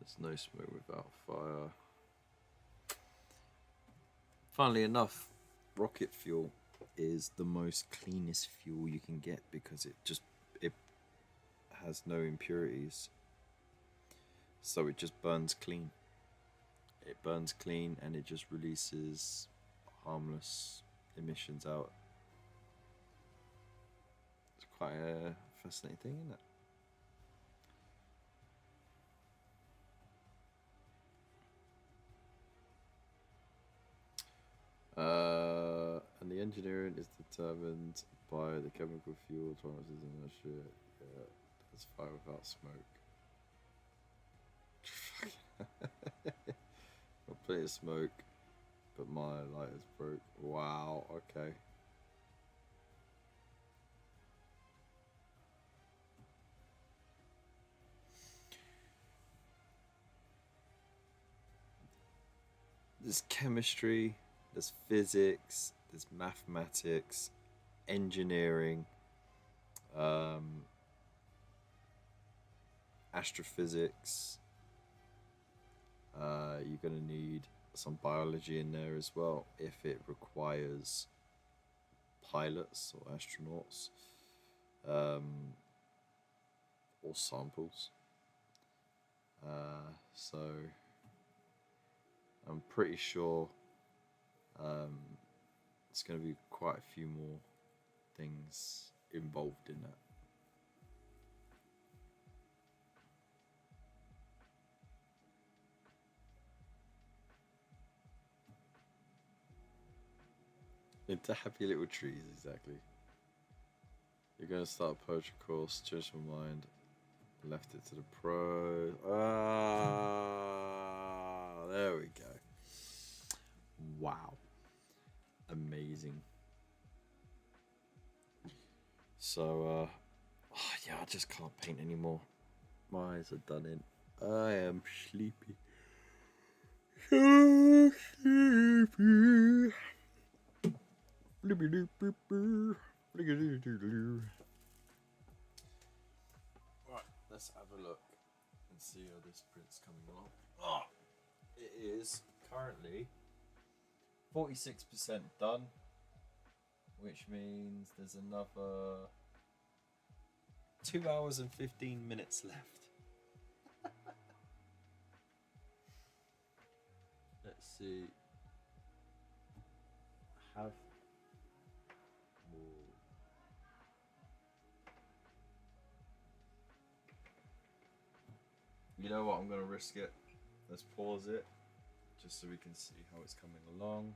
There's no smoke without fire. Funnily enough, rocket fuel is the most cleanest fuel you can get because it has no impurities. So it just burns clean. It burns clean and it just releases harmless emissions out. It's quite a fascinating thing, isn't it? And the engineering is determined by the chemical fuel tolerances and that shit. Yeah, that's fire without smoke. Got plenty of smoke, but my lighter's broke. Wow, okay. There's chemistry, there's physics, there's mathematics, engineering, astrophysics. You're going to need some biology in there as well if it requires pilots or astronauts, or samples. So I'm pretty sure it's going to be quite a few more things involved in that. Into happy little trees, exactly. You're going to start a poetry course, changed my mind, left it to the pro. Ah, there we go. Wow. Amazing. So, yeah, I just can't paint anymore. My eyes are done in. I am sleepy. So sleepy. Right, let's have a look and see how this print's coming along. Oh, it is currently 46% done, which means there's another 2 hours and 15 minutes left. Let's see. Have more. You know what? I'm gonna risk it. Let's pause it just so we can see how it's coming along.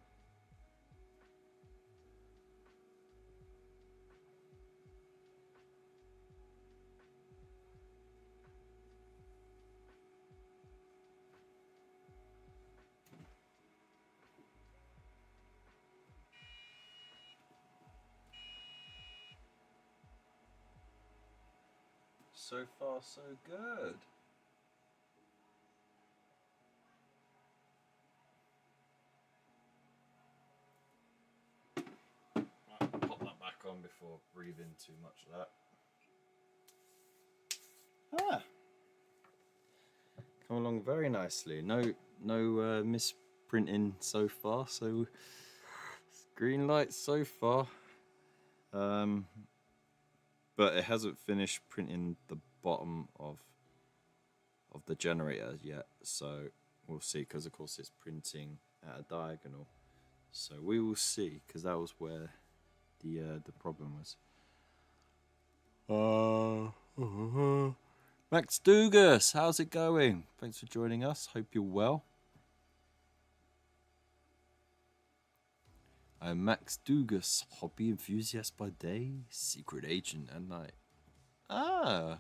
So far, so good. Right, pop that back on before breathing too much of that. Ah, come along very nicely. No misprinting so far. So green light so far. But it hasn't finished printing the bottom of the generator yet, so we'll see, because of course it's printing at a diagonal, so we will see, because that was where the problem was. Max Dugas, how's it going? Thanks for joining us, hope you're well. I'm Max Dugas, hobby enthusiast by day, secret agent at night. Ah.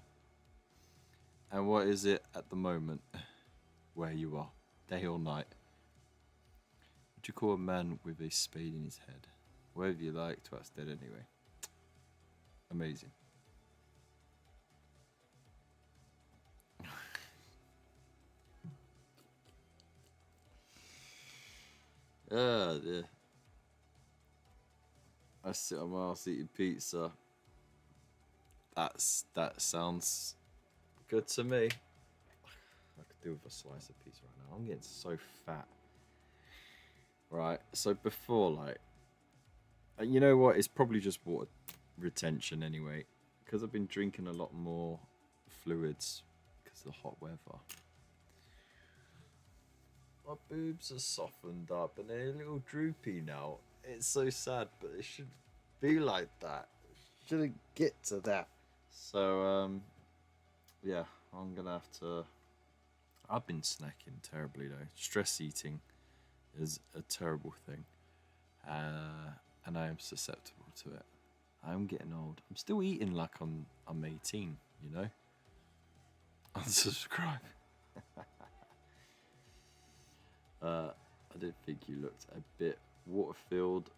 And what is it at the moment where you are, day or night? Would you call a man with a spade in his head? Whatever you like, twat's dead anyway. Amazing. Ah, dear. I sit on my ass eating pizza. That sounds good to me. I could could do with a slice of pizza right now. I'm getting so fat. Right, so before, like, you know what? It's probably just water retention anyway, because I've been drinking a lot more fluids because of the hot weather. My boobs are softened up and they're a little droopy now. It's so sad, but it should be like that. It shouldn't get to that. So, yeah, I'm gonna have to. I've been snacking terribly though. Stress eating is a terrible thing, and I am susceptible to it. I'm getting old. I'm still eating like I'm 18. You know. Unsubscribe. I did think you looked a bit water-filled.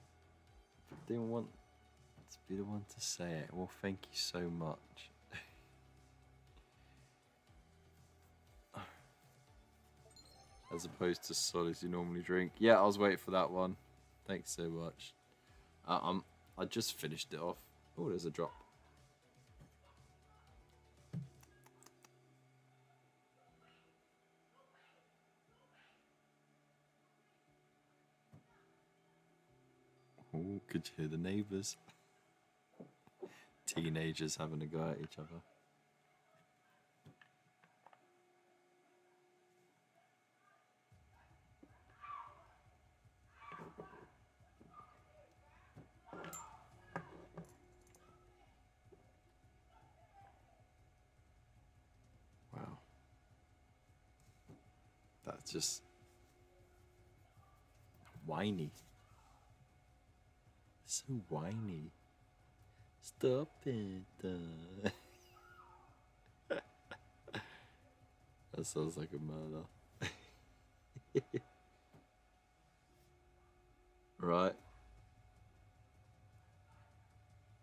Didn't want to be the one to say it. Well, thank you so much. As opposed to solids you normally drink. Yeah, I was waiting for that one. Thanks so much. I just finished it off. Oh, there's a drop. Oh, could you hear the neighbours? Teenagers having a go at each other. Wow. That's just whiny. So whiny. Stop it. That sounds like a murder. Right.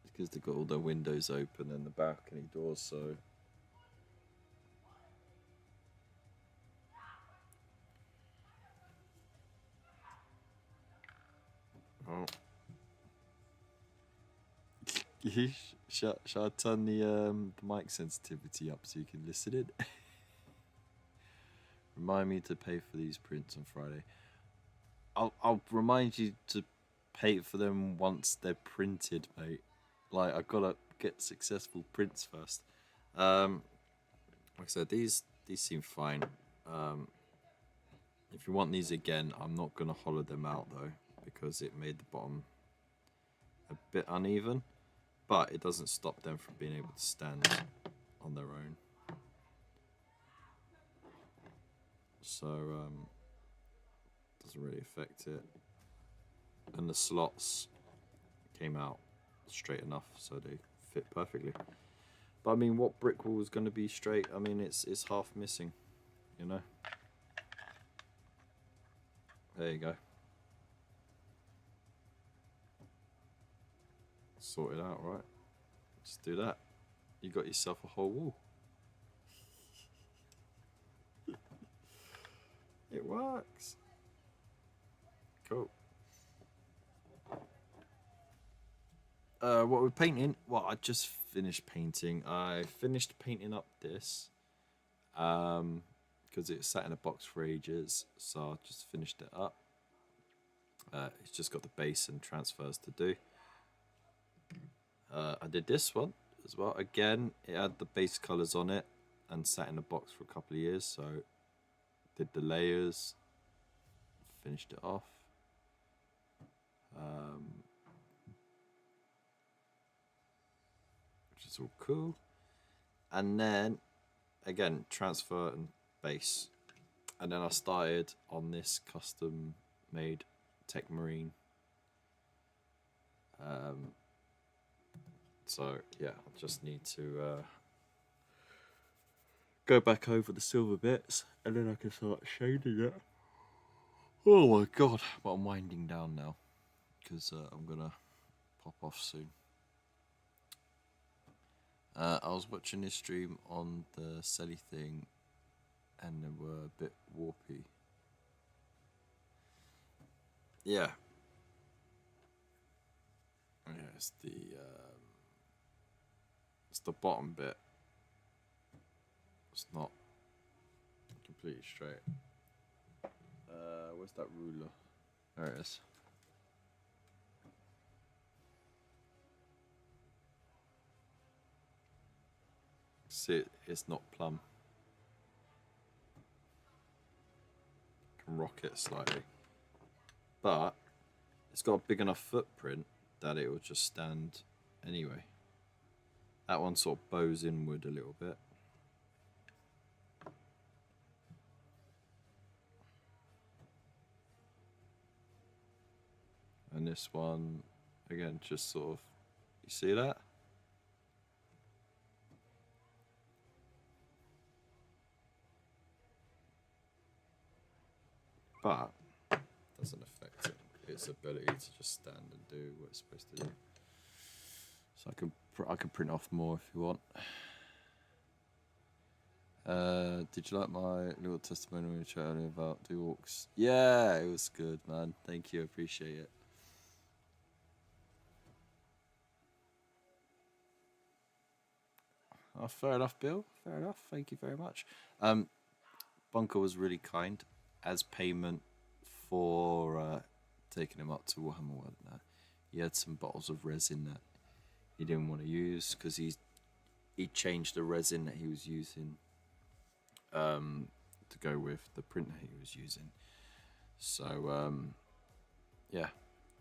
It's because they've got all their windows open and the balcony doors, so. Oh. Shall I turn the mic sensitivity up so you can listen in? Remind me to pay for these prints on Friday. I'll remind you to pay for them once they're printed, mate. Like, I gotta get successful prints first. Like I said, these seem fine. If you want these again, I'm not gonna hollow them out though, because it made the bottom a bit uneven. But it doesn't stop them from being able to stand on their own. So, doesn't really affect it. And the slots came out straight enough, so they fit perfectly. But I mean, what brick wall is going to be straight? I mean, it's half missing, you know? There you go. Sort it out, right? Just do that. You got yourself a whole wall. It works. Cool. What we're painting? Well, I just finished painting. I finished painting up this. Because it sat in a box for ages, so I just finished it up. It's just got the base and transfers to do. I did this one as well. Again, it had the base colours on it and sat in a box for a couple of years, so did the layers, finished it off. Which is all cool. And then, again, transfer and base. And then I started on this custom made Tech Marine. So yeah, I just need to go back over the silver bits and then I can start shading it. Oh my god, but I'm winding down now because I'm gonna pop off soon. I was watching this stream on the Selly thing and they were a bit warpy. Yeah. Yeah, it's the bottom bit. It's not completely straight. Where's that ruler? There it is. See, it's not plumb. Can rock it slightly, but it's got a big enough footprint that it will just stand anyway. That one sort of bows inward a little bit. And this one, again, just sort of, you see that? But doesn't affect its ability to just stand and do what it's supposed to do. So I can print off more if you want. Did you like my little testimony when we chatted about Dewalks? Yeah, it was good, man. Thank you, appreciate it. Oh, fair enough, Bill. Fair enough. Thank you very much. Bunker was really kind. As payment for taking him up to Warhammer World, he had some bottles of resin that he didn't want to use because he changed the resin that he was using to go with the printer he was using. So yeah,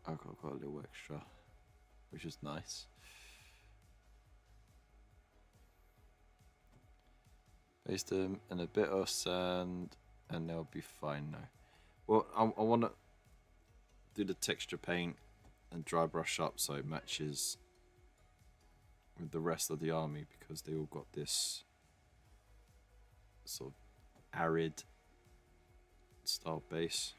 I got a little extra, which is nice. Paste them in a bit of sand and they'll be fine now. Well, I want to do the texture paint and dry brush up so it matches with the rest of the army because they all got this sort of arid style base.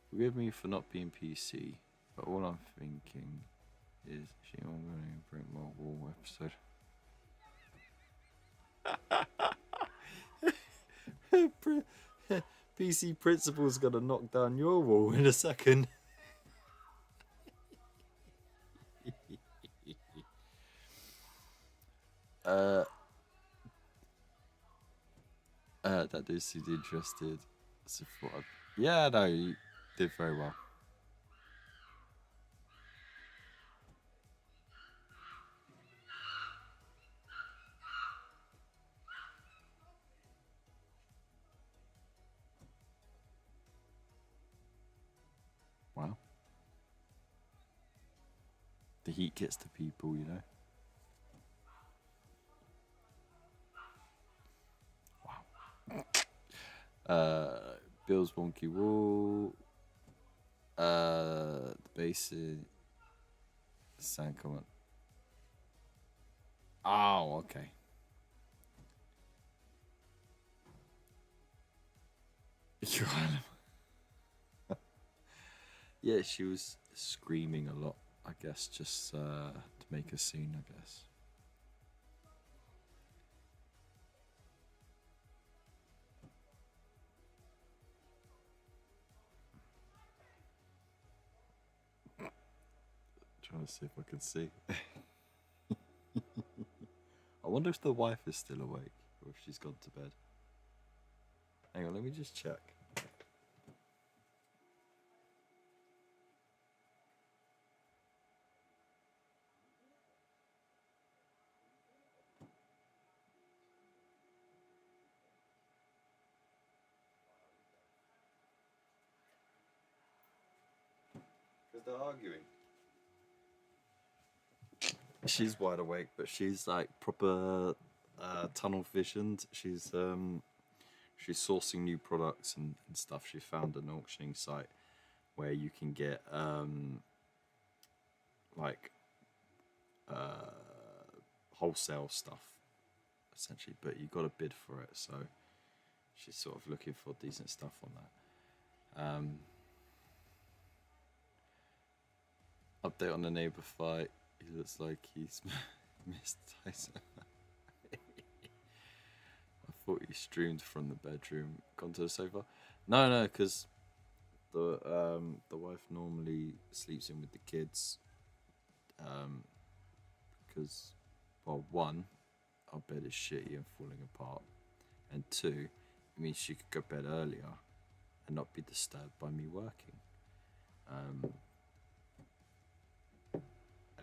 Forgive me for not being PC, but all I'm thinking is she going to bring more wall episode. PC Principal's gonna knock down your wall in a second. That dude seemed interested. So yeah, no, you did very well. Wow. The heat gets to people, you know. Wow. Bill's wonky wall. The basic sand comment. Oh, okay. Yeah, she was screaming a lot, I guess, just to make a scene, I guess. Trying to see if I can see. I wonder if the wife is still awake or if she's gone to bed. Hang on, let me just check. Because they're arguing. She's wide awake, but she's like proper tunnel visioned. She's sourcing new products and stuff. She found an auctioning site where you can get like wholesale stuff essentially, but you got to bid for it. So she's sort of looking for decent stuff on that. Update on the neighbor fight. He looks like he's missed Tyson. I thought he streamed from the bedroom, gone to the sofa. No, because the wife normally sleeps in with the kids. because, well, one, our bed is shitty and falling apart, and two, it means she could go to bed earlier and not be disturbed by me working. And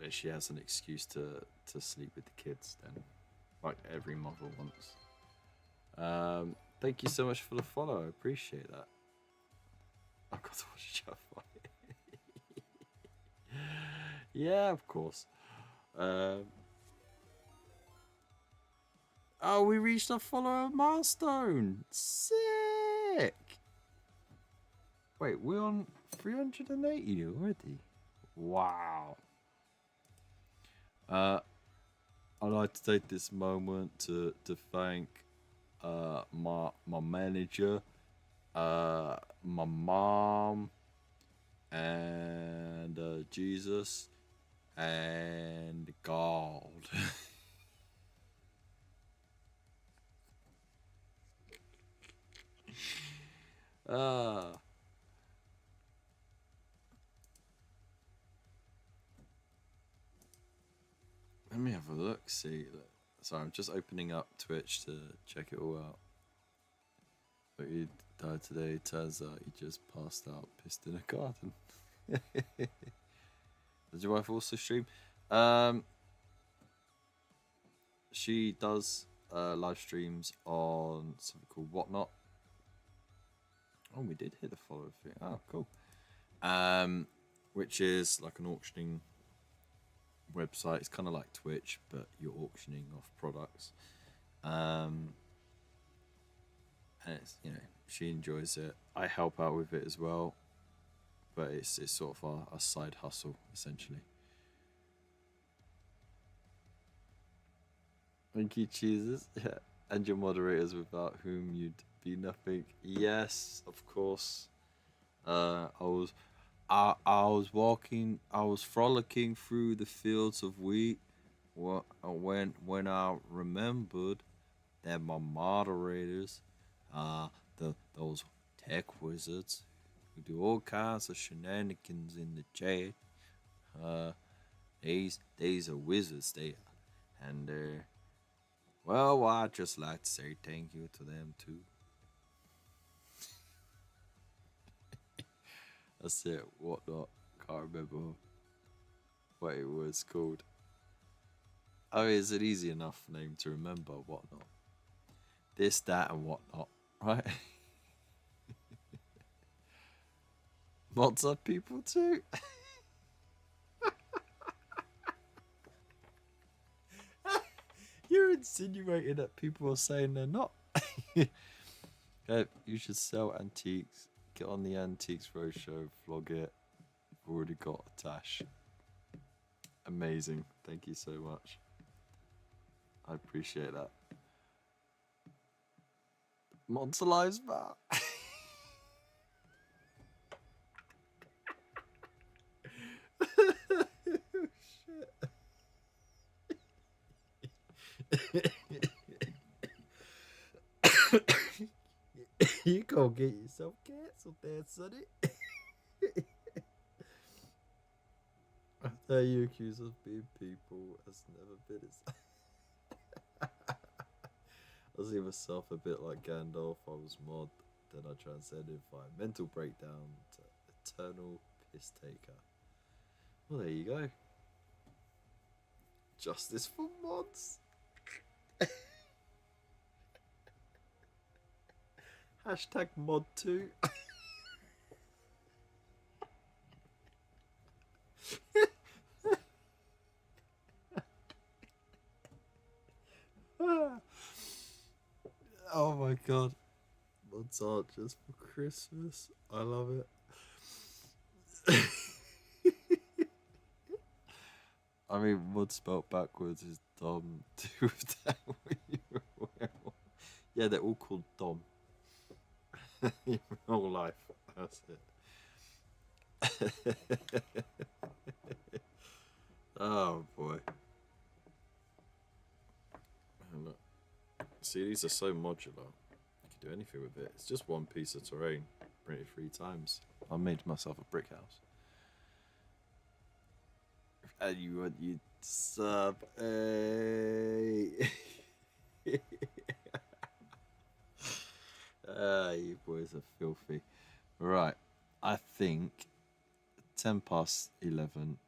if she has an excuse to sleep with the kids, then like every mother wants. Thank you so much for the follow. I appreciate that. I've got to watch Chat Fight. Yeah, of course. Oh, we reached our follower milestone. Sick. Wait, we're on 380 already. Wow. I'd like to take this moment to thank my manager, my mom, and Jesus, and God. Let me have a look, see. Sorry, I'm just opening up Twitch to check it all out. But he died today. Turns out he just passed out, pissed in a garden. Does your wife also stream? She does live streams on something called Whatnot. Oh, we did hit the follow thing. Oh, cool. Which is like an auctioning website. It's kind of like Twitch, but you're auctioning off products. And it's, you know, she enjoys it. I help out with it as well, but it's sort of a side hustle essentially. Thank you, Jesus. Yeah, and your moderators, without whom you'd be nothing. Yes, of course. I was frolicking through the fields of wheat when I remembered that my moderators, those tech wizards who do all kinds of shenanigans in the chat, these are wizards, and well, I'd just like to say thank you to them too. That's it. Whatnot. Can't remember what it was called. Oh, it's an easy enough name to remember. Whatnot. This, that, and whatnot. Right? Mods are people too. You're insinuating that people are saying they're not. You should sell antiques. Get on the Antiques Roadshow, vlog it. I've already got a tash. Amazing. Thank you so much. I appreciate that. Monster Lives Bar. You go get yourself cancelled there, sonny. How you accuse of being people has never been as... I see myself a bit like Gandalf. I was mod, then I transcended by mental breakdown to eternal piss taker. Well, there you go. Justice for mods. Hashtag mod 2. Oh my god. Mods aren't just for Christmas. I love it. I mean, mod spelt backwards is Dom. Do with that what you will. Yeah, they're all called Dom. Your whole life. That's it. Oh boy. Look. See, these are so modular. You can do anything with it. It's just one piece of terrain, printed 3 times. I made myself a brick house. And you want you sub a. You boys are filthy. Right, I think 11:10.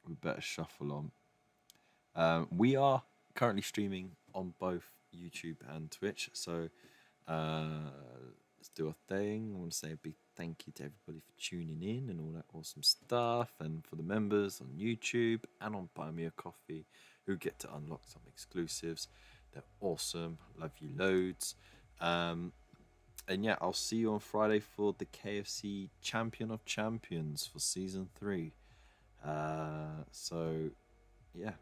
We better shuffle on. We are currently streaming on both YouTube and Twitch, so let's do a thing. I want to say a big thank you to everybody for tuning in and all that awesome stuff, and for the members on YouTube and on Buy Me a Coffee who get to unlock some exclusives. They're awesome. Love you loads. And yeah, I'll see you on Friday for the KFC Champion of Champions for season 3. So yeah,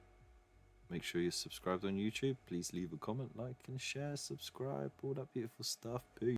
make sure you're subscribed on YouTube. Please leave a comment, like and share, subscribe, all that beautiful stuff. Peace.